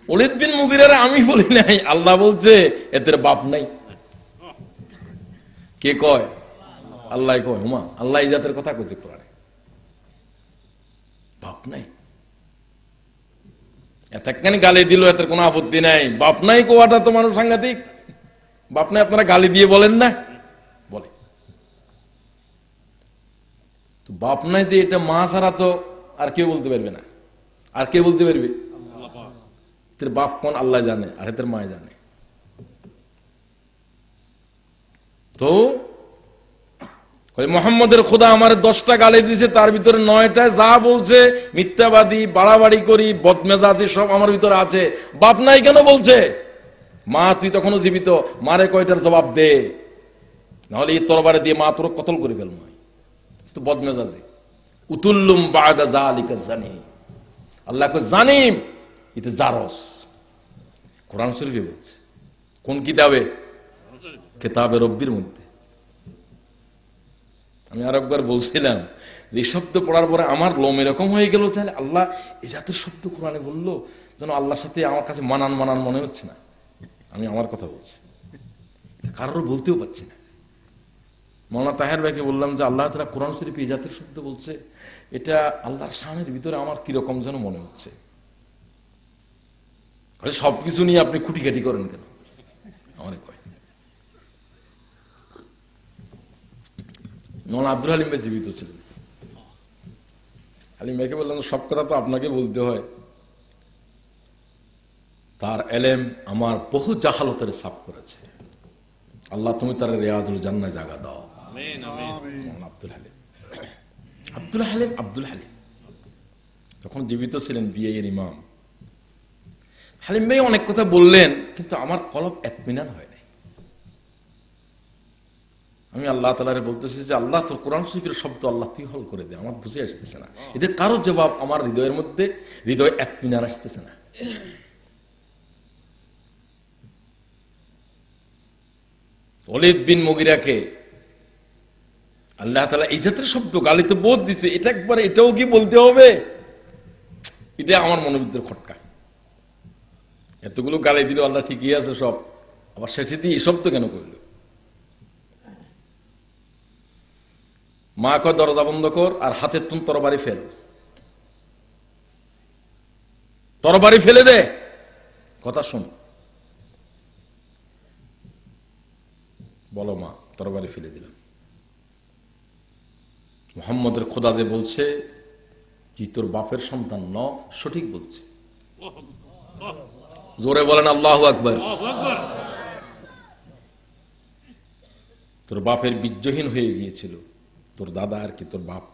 ওলীদ বিন মুগিরার আমি বলি নাই, আল্লাহ বলছে এদের বাপ নাই। কে কয়? আল্লাহ কয়। হুমা আল্লাহ এই জাতের কথা কইছে কোরআনে, বাপ নাই। এতখানি গালি দিল, এদের কোনো আপত্তি নাই। বাপ নাই কোয়াটা তো মানুষ সাংঘাতিক। বাপ নাই আপনারা গালি দিয়ে বলেন না, বলে তো বাপ নাই যে এটা মা ছাড়া তো আর কেউ বলতে পারবে না। আর কে বলতে পারবে? তোর বাপ কোন আল্লাহ জানে, আর তোর মা জানে। তো মুহাম্মদের খোদা আমার 10টা গালি দিয়েছে, তার ভিতরে 9টায় যা বলছে মিথ্যাবাদী, বাড়াবাড়ি করি, বদমেজাজি সব আমার ভিতরে আছে। বাপ নাই কেন বলছে? মা তুই তখনও জীবিত, মারে কয়টার জবাব দে, নাহলে এই তরবারে দিয়ে মা তোর কতল করে ফেলবো। তো বদমেজাজি উতুল্লুম বাদা যালিকা জানিম, আল্লাহ কয় জানিম, এটা জারস। কোরআন শরীফে বলছে। কোন কিতাবে? কিতাবে রব্বির মধ্যে। আমি আরেকবার বলছিলাম যে এই শব্দ পড়ার পরে আমার লোম এরকম হয়ে গেল, তাহলে আল্লাহ এই জাতের শব্দ কোরআনে বললো, যেন আল্লাহর সাথে আমার কাছে মানান মানান মনে হচ্ছে না। আমি আমার কথা বলছি, কারোর বলতেও পারছি না। মৌলানা তাহের ভাইকে বললাম যে আল্লাহ তাআলা কোরআন শরীফে এই জাতের শব্দ বলছে, এটা আল্লাহর শানের ভিতরে আমার কিরকম যেন মনে হচ্ছে। সবকিছু নিয়ে আপনি খুঁটিখাটি করেন কেন? আমার কয় মৌলানা আব্দুল হালিম ভাই জীবিত ছিলেন। হালিম ভাইকে বললাম সব কথা তো আপনাকে বলতে হয়। তার এলেম আমার বহু জাহালতের সাফ করেছে। আল্লাহ তুমি তার রিয়াজুল জান্নাহ জায়গা দাও। আমিন আমিন। আব্দুল হালিম তখন জীবিত ছিলেন, বিয়ে এর ইমাম। হালিম ভাই অনেক কথা বললেন, কিন্তু আমার কলব ইতমিনান হয় নাই। আমি আল্লাহ তাআলারে বলতেছি যে আল্লাহ তোর কোরআন শরীফের শব্দ আল্লাহ তুই হল করে দে, আমার বুঝে আসতেছে না। এদের কারো জবাব আমার হৃদয়ের মধ্যে, হৃদয় ইতমিনান আসতেছে না। ওলীদ বিন মুগিরাকে আল্লাহ তাআলা এই জাতের শব্দ গালিতে বোধ দিছে, এটা একবার এটাও কি বলতে হবে? এটা আমার মনের ভিতরে খটকা। এতগুলো গালি দিল আল্লাহ, ঠিকই আছে সব, আবার শেষে দিয়ে এই শব্দ কেন করল? মা কয় দরজা বন্ধ কর আর হাতের তুন তরবারি ফেল, তরবারি ফেলে দে, কথা শোন। বলো মা, তরবারি ফেলে দিলাম। মুহাম্মদের খোদা যে বলছে কি তোর বাপের সন্তান ন, সঠিক বলছে। জোরে বলেন আল্লাহু আকবার। তোর বাপের বীর্যহীন হয়ে গিয়েছিল, তোর দাদা আর কি তোর বাপ,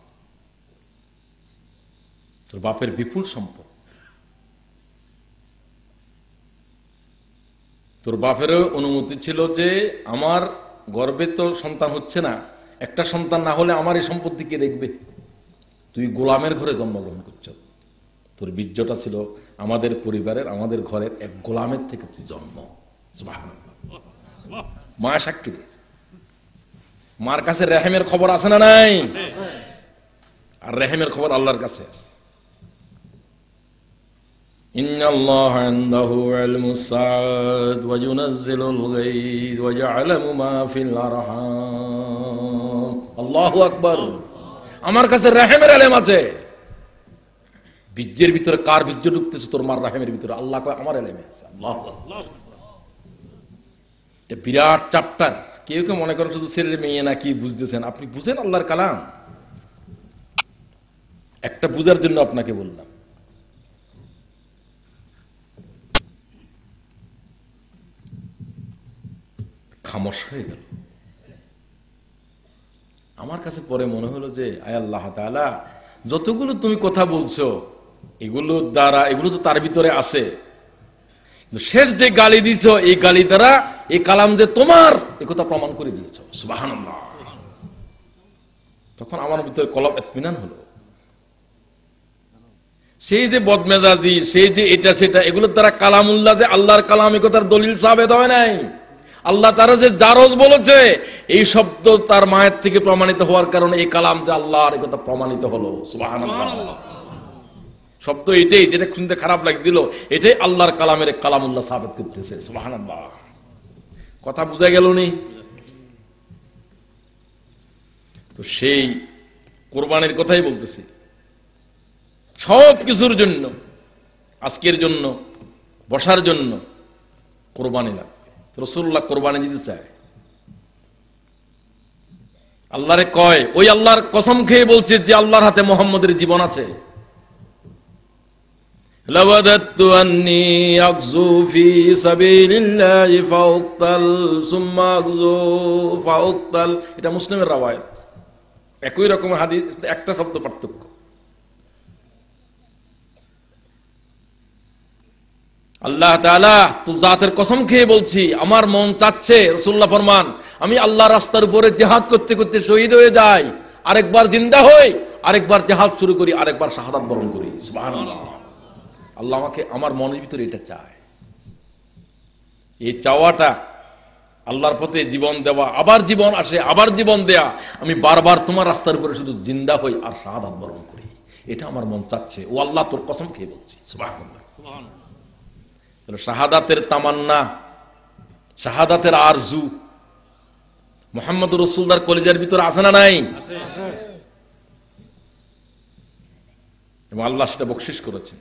তোর বাপের বিপুল সম্পদ, তোর বাপেরও অনুমতি ছিল যে আমার গর্বে তো সন্তান হচ্ছে না, একটা সন্তান না হলে আমার এই সম্পত্তি কে দেখবে? তুই গোলামের ঘরে জন্মগ্রহণ করছ, তোর বীর্যটা ছিল আমাদের পরিবারের, আমাদের ঘরের এক গোলামের থেকে তুই জন্ম। মা সাক্ষী দে। মার কাছে রেহেমের খবর আছে না নাই? আর রেহেমের খবর আল্লাহর কাছে আছে। ইন্নাল্লাহা ইনদাহু ইলমুস সাআত ওয়া ইউনাজ্জিলুল গায়জ ওয়া ইয়া'লামু মা ফিল আরহাম। আল্লাহু আকবার। আমার কাছে রেহেমের ইলম আছে। বীর্যের ভিতরে কার বীর্য ঢুকতেছে তোর মার রেহেমের ভিতরে, আল্লাহ কয় আমার ইলমে আছে। আল্লাহু আকবার। এটা বিরাট চ্যাপ্টার। কেউ কেউ মনে করেন শুধু ছেলে মেয়ে না কি বুঝতেছেন, আপনি বুঝেন আল্লাহর কালাম। একটা বুঝার জন্য আপনাকে বললাম। খামোশ হয়ে গেল। আমার কাছে পরে মনে হলো যে আয় আল্লাহ তাআলা, যতগুলো তুমি কথা বলছো এগুলো দ্বারা, এগুলো তো তার ভিতরে আছে, শেষ যে গালি দিছ এই গালি দ্বারা এই কালাম যে তোমার, এ কথা প্রমাণ করে দিয়েছ। সুবহানাল্লাহ। তখন আমার ভিতরে কলব ইতমিনান হলো। সেই যে বদমেজাজি, সেই যে এটা সেটা, এগুলোর দ্বারা কালামুল্লাহ যে আল্লাহর কালাম, এ কথার দলিল সাবেত হয় নাই। আল্লাহ তারা যে জারজ বলেছে, এই শব্দ তার মায়ের থেকে প্রমাণিত হওয়ার কারণে এই কালাম যে আল্লাহর, এ কথা প্রমাণিত হলো। সুবহানাল্লাহ। শব্দ এটাই, যেটা শুনতে খারাপ লাগছিল, এটাই আল্লাহর কালামের কালামুল্লাহ সাবেত করতেছে। সুবহানাল্লাহ। কথা বুঝা গেল নি? তো সেই কোরবানির কথাই বলতেছি। সব কিছুর জন্য, আজকের জন্য, বসার জন্য কোরবানি লাগবে। রাসূলুল্লাহ কোরবানি দিতে চায়। আল্লাহরে কয়, ওই আল্লাহর কসম খেয়ে বলছে যে আল্লাহর হাতে মুহাম্মদের জীবন আছে। লাওয়াদাতু আন্নী আগযু ফি সাবিলিল্লাহি ফাউক্তাল সুম্মা আগযু ফাউক্তাল। এটা মুসলিমের রাওয়ায়াত। একই রকম হাদিস, একটা শব্দ পার্থক্য। আল্লাহ তাআলা তো জাতের কসম খেয়ে বলছি, আমার মন চাচ্ছে, রাসূলুল্লাহ ফরমান, আমি আল্লাহর রাস্তার উপরে জিহাদ করতে করতে শহীদ হয়ে যাই, আরেকবার জিন্দা হই, আরেকবার জিহাদ শুরু করি, আরেকবার শাহাদাত বরণ করি। সুবহানাল্লাহ। আল্লাহ আমাকে, আমার মনের ভিতরে এটা চায়। এই চাওয়াটা, আল্লাহর পথে জীবন দেওয়া, আবার জীবন আসে, আবার জীবন দেয়া, আমি বারবার তোমার রাস্তার উপরে শুধু জিন্দা হই আর শাহাদাত বরণ করি, এটা আমার মন চাচ্ছে। ও আল্লাহ, তোর কসম খেয়ে বলছি। সুবহানাল্লাহ। শাহাদাতের তামান্না, শাহাদাতের আরজু মুহাম্মদ রাসূলুল্লাহর কলিজার ভিতরে আছে না নাই? এবং আল্লাহ সেটা বকশিশ করেছেন।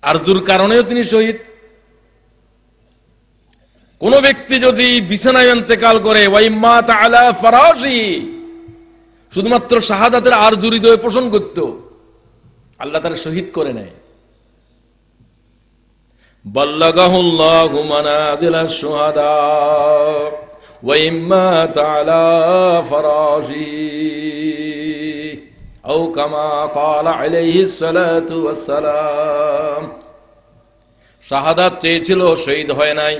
আরজুর কারণেও তিনি শহীদ। কোন ব্যক্তি যদি বিছানায় ইন্তেকাল করে, ওয়াইম্মা তাআলা ফারাশি, শুধুমাত্র শাহাদাতের আরজু হৃদয়ে পোষণ করত, আল্লাহ তারা শহীদ করে নেয়। বাল্লাগাহুল্লাহু মানাজিলাশ শুহাদা ওয়াইম্মা তাআলা ফারাশি আও কামা ক্বালা আলাইহিস সালাতু ওয়াস সালাম। শাহাদাত চেয়েছিল, শহীদ হয় নাই,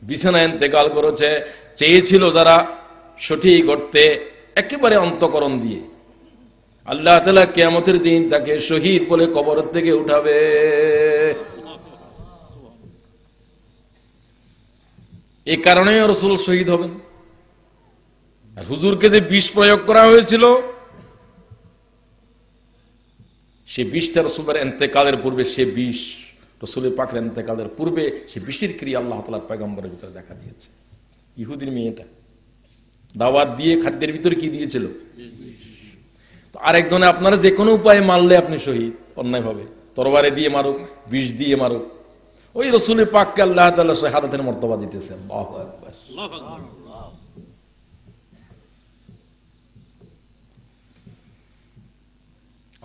বিছানায় ইন্তেকাল করেছে। চেয়েছিল যারা সঠিক করতে একেবারে অন্তঃকরণ দিয়ে, আল্লাহ তাআলা কিয়ামতের দিন তাকে শহীদ বলে কবর থেকে উঠাবে। এই কারণে রাসূল শহীদ হবেন। আর হুজুরকে যে বিষ প্রয়োগ করা হয়েছিল, সে বিষটা রাসূলের ইন্তেকালের পূর্বে, সে বিষ রাসূলের পাকের ইন্তেকালের পূর্বে সে বিষের ক্রিয়া আল্লাহ তাআলার পয়গম্বরের ভিতরে দেখা দিয়েছে। ইহুদির মেয়েটা দাওয়াত দিয়ে খাদ্যের ভিতরে কি দিয়েছিল? তো আরেকজনে আপনারা যে কোনো উপায়ে মারলে আপনি শহীদ, অন্যায় ভাবে তরবারে দিয়ে মারুক, বিষ দিয়ে মারুক, ওই রাসূলের পাককে আল্লাহ তাআলা শাহাদাতের মর্তবা দিতেছে। আল্লাহু আকবার।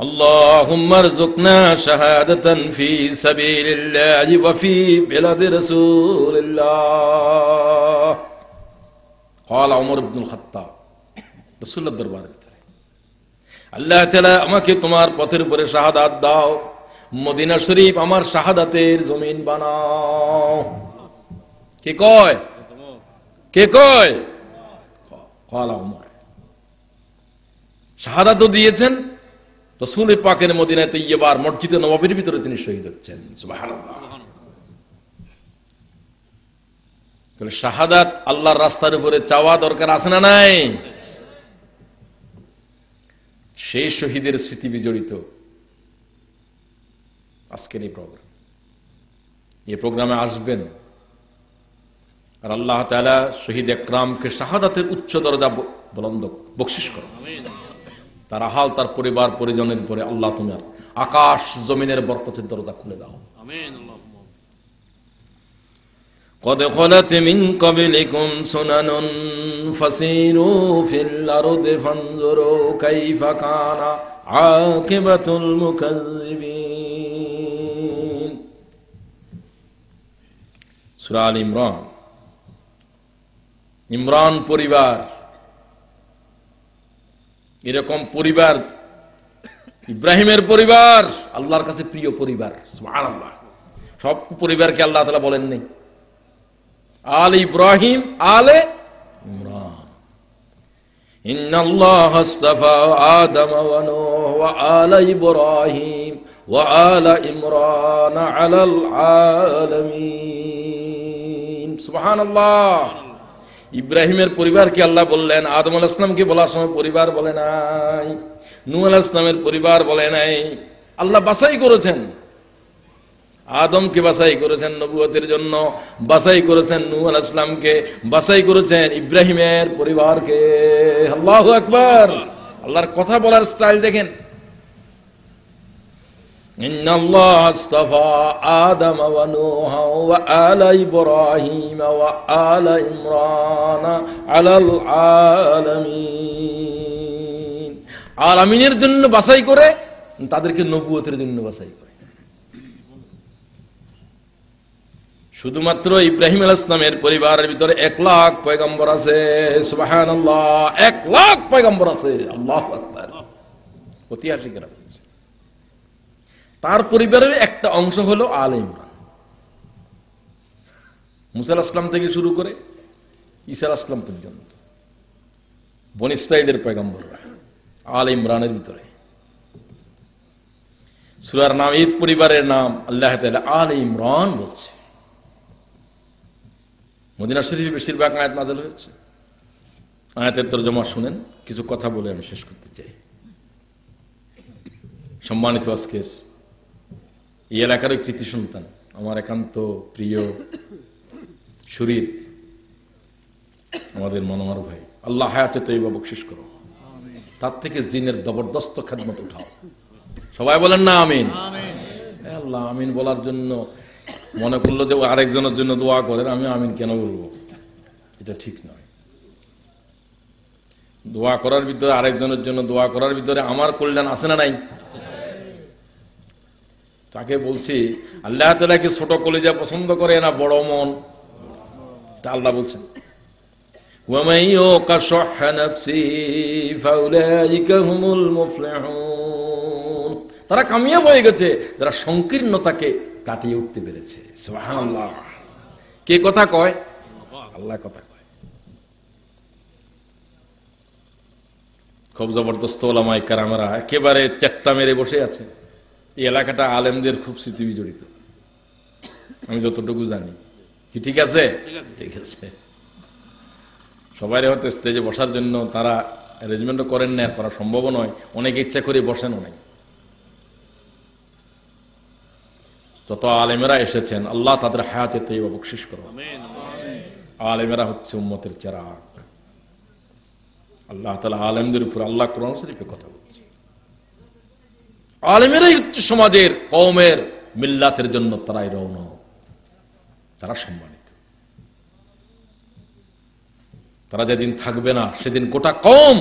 আল্লাহুম্মা রযুকনা শাহাদাতান ফি সাবিলিল্লাহি ওয়া ফি বিলাদি রাসূলিল্লাহ। ক্বালা ওমর ইবনুল খাত্তাব রাসূলুল্লাহর দরবারে, আল্লাহ তাআলা আমাকে তোমার পথের উপরে শাহাদাত দাও, মদিনা শরীফ আমার শাহাদাতের জমিন বানাও। কে কয়? কে কয়? ক্বালা ওমর। শাহাদাত দিয়েছেন রাসূল পাকের মদিনায় তৈয়্যিবার মসজিদে নববীর ভিতরে তিনি শহীদ হচ্ছেন। সুবহানাল্লাহ। তাহলে শাহাদাত আল্লাহর রাস্তার উপরে চাওয়া দরকার আছে না নাই? সেই শহীদের স্মৃতি বিজড়িত আজকের এই প্রোগ্রাম। এই প্রোগ্রামে আসবেন আর আল্লাহ তাআলা শহীদ একরামকে শাহাদাতের উচ্চ দরজা বুলন্দ বকশিশ করো। তার আহাল, তার পরিবার পরিজনের উপরে আল্লাহ তোমার আকাশ জমিনের বরকতের দরজা খুলে দাও। আমিন। قد خلت من قبلكم سنن فسيروا في الأرض فانظروا كيف كان عاقبة المكذبين। সূরা আল ইমরান। ইমরান পরিবার, এরকম পরিবার ইব্রাহিমের পরিবার আল্লাহর কাছে প্রিয় পরিবার। সুবহানাল্লাহ। সব পরিবারকে আল্লাহ তাআলা বলেন নাই আলে ইব্রাহিম, আলে ইমরান। ইন্নাল্লাহা আস্তাফা আদম ওয়া নূহ ওয়া আলা ইব্রাহিম ওয়া আলা ইমরান আলাল আলামিন। সুবহানাল্লাহ। ইব্রাহিমের পরিবারকে আল্লাহ বললেন, আদম আলাইহিস সালামকে বলার সময় পরিবার বলে নাই, নূহ আলাইহিস সালামের পরিবার বলে নাই। আল্লাহ বাছাই করেছেন, আদমকে বাছাই করেছেন নবুয়তের জন্য, বাছাই করেছেন নূহ আলাইহিস সালামকে, বাছাই করেছেন ইব্রাহিমের পরিবারকে। আল্লাহু আকবার। আল্লাহর কথা বলার স্টাইল দেখেন। ইন্নাল্লাহা আস্তাফা আদম ওয়া নূহ ওয়া আলা ইব্রাহিম ওয়া আলা ইমরান আলাল আলামিন। আলামিনের জন্য বাছাই করে, তাদেরকে নবুয়তের জন্য বাছাই করে। শুধুমাত্র ইব্রাহিম আলাইহিস সালামের পরিবারের ভিতরে 1 লাখ পয়গম্বর আছে। সুবহানাল্লাহ। 1 লাখ পয়গম্বর আছে। আল্লাহু আকবার। ঐতিহাসিকরা বলছে তার পরিবারের একটা অংশ হলো আলে ইমরান। মুসা আলাইহিস সালাম থেকে শুরু করে ঈসা আলাইহিস সালাম পর্যন্ত বনী ইসরাঈলের পয়গম্বররা আল ইমরানের ভিতরে সূরার নাম, ঈদ পরিবারের নাম আল্লাহ তাআলা আল ইমরান বলছে। মদিনা শরীফে বেশিরভাগ আয়াত নাযিল হয়েছে। আয়াতের তরজমা শুনেন, কিছু কথা বলে আমি শেষ করতে চাই। সম্মানিত আজকের এই এলাকার কৃতি সন্তান, আমার একান্ত প্রিয় শরীর, আমাদের মনোহর ভাই, আল্লাহ হায়াতে তৈবা বকশিশ করো, তার থেকে জিনের জবরদস্ত খেদমত উঠাও। সবাই বলেন না আমিন। আল্লাহ আমিন বলার জন্য মনে করলো যে আরেকজনের জন্য দোয়া করেন, আমি আমিন কেন বলবো? এটা ঠিক নয়। দোয়া করার ভিতরে, আরেকজনের জন্য দোয়া করার ভিতরে আমার কল্যাণ আছে না নাই? তাকে বলছি আল্লাহ তাআলা কি ছোট কলিজা পছন্দ করে না বড় মন? তা আল্লাহ বলছেন ওয়ামান ইউকা শুহ্হা নাফসিহি ফাউলাইকা হুমুল মুফলিহুন। তারা কামিয়াব হয়ে গেছে যারা সংকীর্ণতাকে কাটিয়ে উঠতে পেরেছে। সুবহানাল্লাহ। কে কথা কয়? আল্লাহ কথা কয়। খুব জবরদস্ত ওলামায়ে কেরামেরা একেবারে চেট্টা মেরে বসে আছে। এই এলাকাটা আলেমদের খুব স্মৃতি বিজড়িত, আমি যতটুকু জানি। কি ঠিক আছে? ঠিক আছে। সবাই হয়তো স্টেজে বসার জন্য তারা অ্যারেঞ্জমেন্টও করেন না, করা সম্ভব নয়। অনেকে ইচ্ছা করে বসেনও নাই। যত আলেমেরা এসেছেন আল্লাহ তাদের হায়াতে তৈবা বকশিশ করো। আলেমেরা হচ্ছে উম্মতের চেরাগ। আল্লাহ তাআলা আলেমদের উপর আল্লাহ কোরআন শরীফে কথা বলছে। আলেমেরাই হচ্ছে সমাজের, কওমের, মিল্লাতের জন্য তারাই রওনা, তারা সম্মানিত। তারা যেদিন থাকবে না সেদিন গোটা কওম,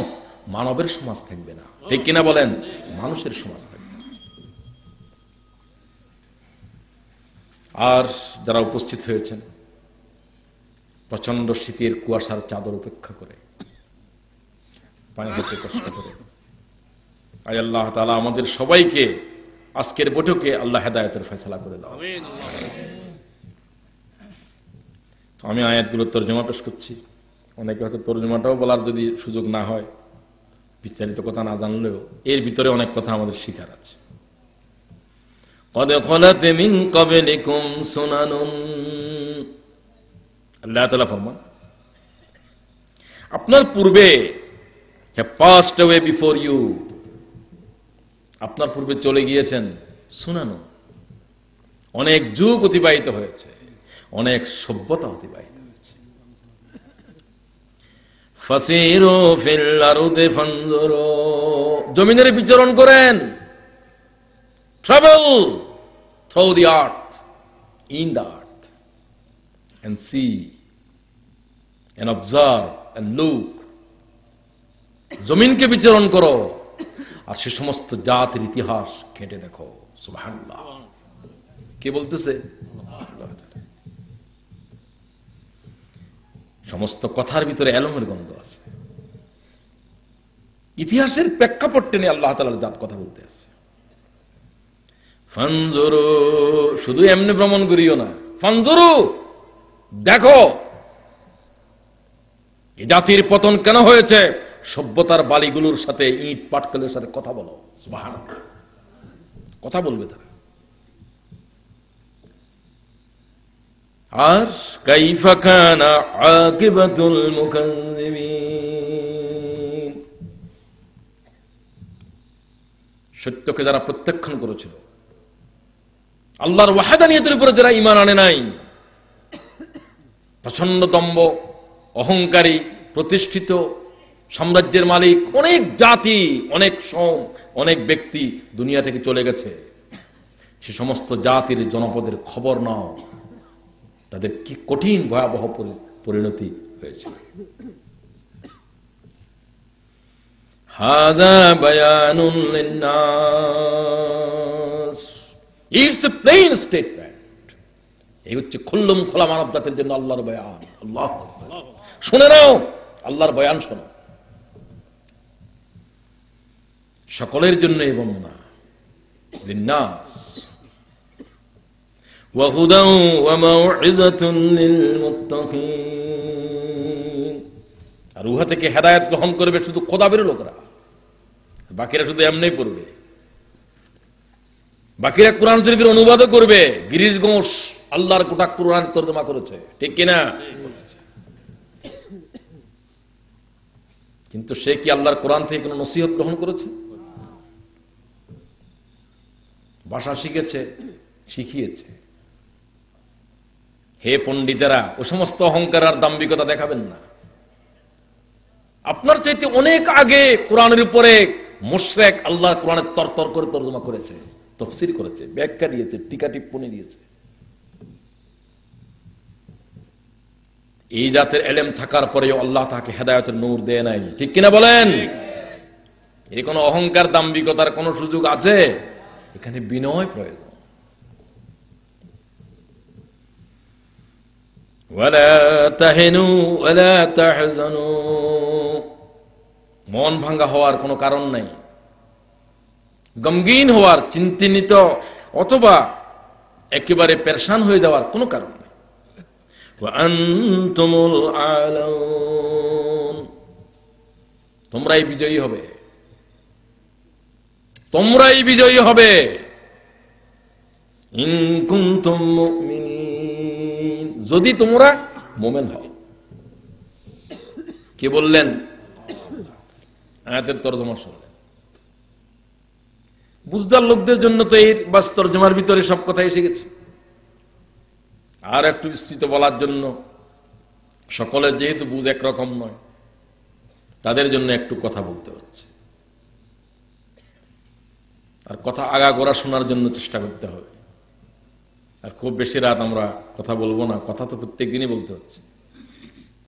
মানবের সমাজ থাকবে না। ঠিক কিনা বলেন? মানুষের সমাজ থাকবে। আর যারা উপস্থিত হয়েছেন প্রচন্ড শীতের কুয়াশার চাদর উপেক্ষা করে, পানি খেতে কষ্ট করে, আয় আল্লাহ তাআলা আমাদের সবাইকে আজকের বৈঠকে আল্লাহ হেদায়েতের ফয়সালা করে দাও। আমি আয়াতগুলোর তরজমা পেশ করছি। অনেকে হয়তো তরজমাটাও বলার যদি সুযোগ না হয়, বিস্তারিত কথা না জানলেও এর ভিতরে অনেক কথা আমাদের শিখার আছে। قد خلت من قبلكم سنن, আল্লাহ তাআলা ফরমান আপনার পূর্বে, have passed away before you, আপনার পূর্বে চলে গিয়েছেন সুনানু, অনেক যুগ অতিবাহিত হয়েছে, অনেক সভ্যতা অতিবাহিত হয়েছে। ফাসিরু ফিল আরদি ফানজুরু, জমিনের বিচরণ করেন, travel through the earth, in the earth, and see and observe and look. জমিনকে বিচরণ করো আর সে সমস্ত জাতির ইতিহাস ঘেঁটে দেখো। সুবহানাল্লাহ। কে বলতেছে? সমস্ত কথার ভিতরে এলমের গন্ধ আছে। ইতিহাসের প্রেক্ষাপট টেনে আল্লাহ তাআলার জাত কথা বলতে আছে। ফানজুরু, শুধু এমনি ভ্রমণ করিও না, ফানজুরু, দেখো এই জাতির পতন কেন হয়েছে। সভ্যতার বালিগুলোর সাথে, ইট পাটকেলের সাথে কথা বলো। সুবহানাল্লাহ। কথা বলবে তারা। আর কাইফা কানা আকিবাতুল মুকাজ্জিবিন, সত্যকে যারা প্রত্যাখ্যান করেছিল, আল্লাহর ওয়াহদানিয়তের উপরে যারা ঈমান আনে নাই, প্রচন্ড দম্ভ, অহংকারী, প্রতিষ্ঠিত, সাম্রাজ্যের মালিক, অনেক জাতি, অনেক ব্যক্তি দুনিয়া থেকে চলে গেছে। সে সমস্ত জাতির জনপদের খবর নাও, তাদের কি কঠিন ভয়াবহ পরিণতি হয়েছে। হাযা বায়ানুন লিন্নাস, ইটস এ প্লেন স্টেটমেন্ট। এই হচ্ছে খুল্লুম খোলা মানব জাতির জন্য আল্লাহর বয়ান। আল্লাহ শুনে নাও, আল্লাহর বয়ান শোনো। সকলের জন্য এই বর্ণনা। লিন্নাস ওয়া হুদাও ওয়া মাউইযাতুন লিল মুত্তাকিন, আর উহা থেকে হেদায়েত গ্রহণ করবে শুধু খোদাবের লোকেরা, বাকিরা শুধু এমনি পড়বে, বাকিরা কোরআন শরীফের অনুবাদও করবে। গিরিশ ঘোষ আল্লাহর গোটা কোরআন তর্জমা করেছে, ঠিক কিনা? কিন্তু সে কি আল্লাহর কোরআন থেকে কোনো নসিহত গ্রহণ করেছে? ভাষা শিখেছে, শিখিয়েছে। হে পণ্ডিতেরা, ও সমস্ত অহংকার আর দাম্ভিকতা দেখাবেন না। আপনার চাইতে অনেক আগে কোরআনের উপরে মুশরিক আল্লাহর কোরআনের তরতর করে তর্জমা করেছে, তাফসীর করেছে, ব্যাখ্যা দিয়েছে, টিকা টিপ্পনী দিয়েছে। এই জাতের ইলম থাকার পরেও আল্লাহ তাকে হেদায়েতের নূর দেয় নাই, ঠিক কিনা বলেন? এর কোনো অহংকার দাম্ভিকতার কোনো সুযোগ আছে? এখানে বিনয় প্রয়োজন। ওয়ালা তাহিনু ওয়ালা তাহজানু, মন ভাঙ্গা হওয়ার কোনো কারণ নাই, গমগীন হওয়ার, চিন্তিত অথবা একেবারে পেরেশান হয়ে যাওয়ার কোনো কারণ নেই। ওয়া আনতুমুল আলাউন, তোমরাই বিজয়ী হবে, তোমরাই বিজয়ী হবে। ইন কুনতুম মুমিনিন, যদি তোমরা মুমিন হও। কে বললেন? আয়াতের তরজমা শুনলেন। বুঝদার লোকদের জন্য তো এই বাস তরজমার ভিতরে সব কথা এসে গেছে। আর একটু বিস্তৃত বলার জন্য, সকলের যেহেতু বুঝ একরকম নয়, তাদের জন্য একটু কথা বলতে হচ্ছে। আর কথা আগাগোড়া শোনার জন্য চেষ্টা করতে হবে। আর খুব বেশি রাত আমরা কথা বলবো না, কথা তো প্রত্যেক দিনই বলতে হচ্ছে।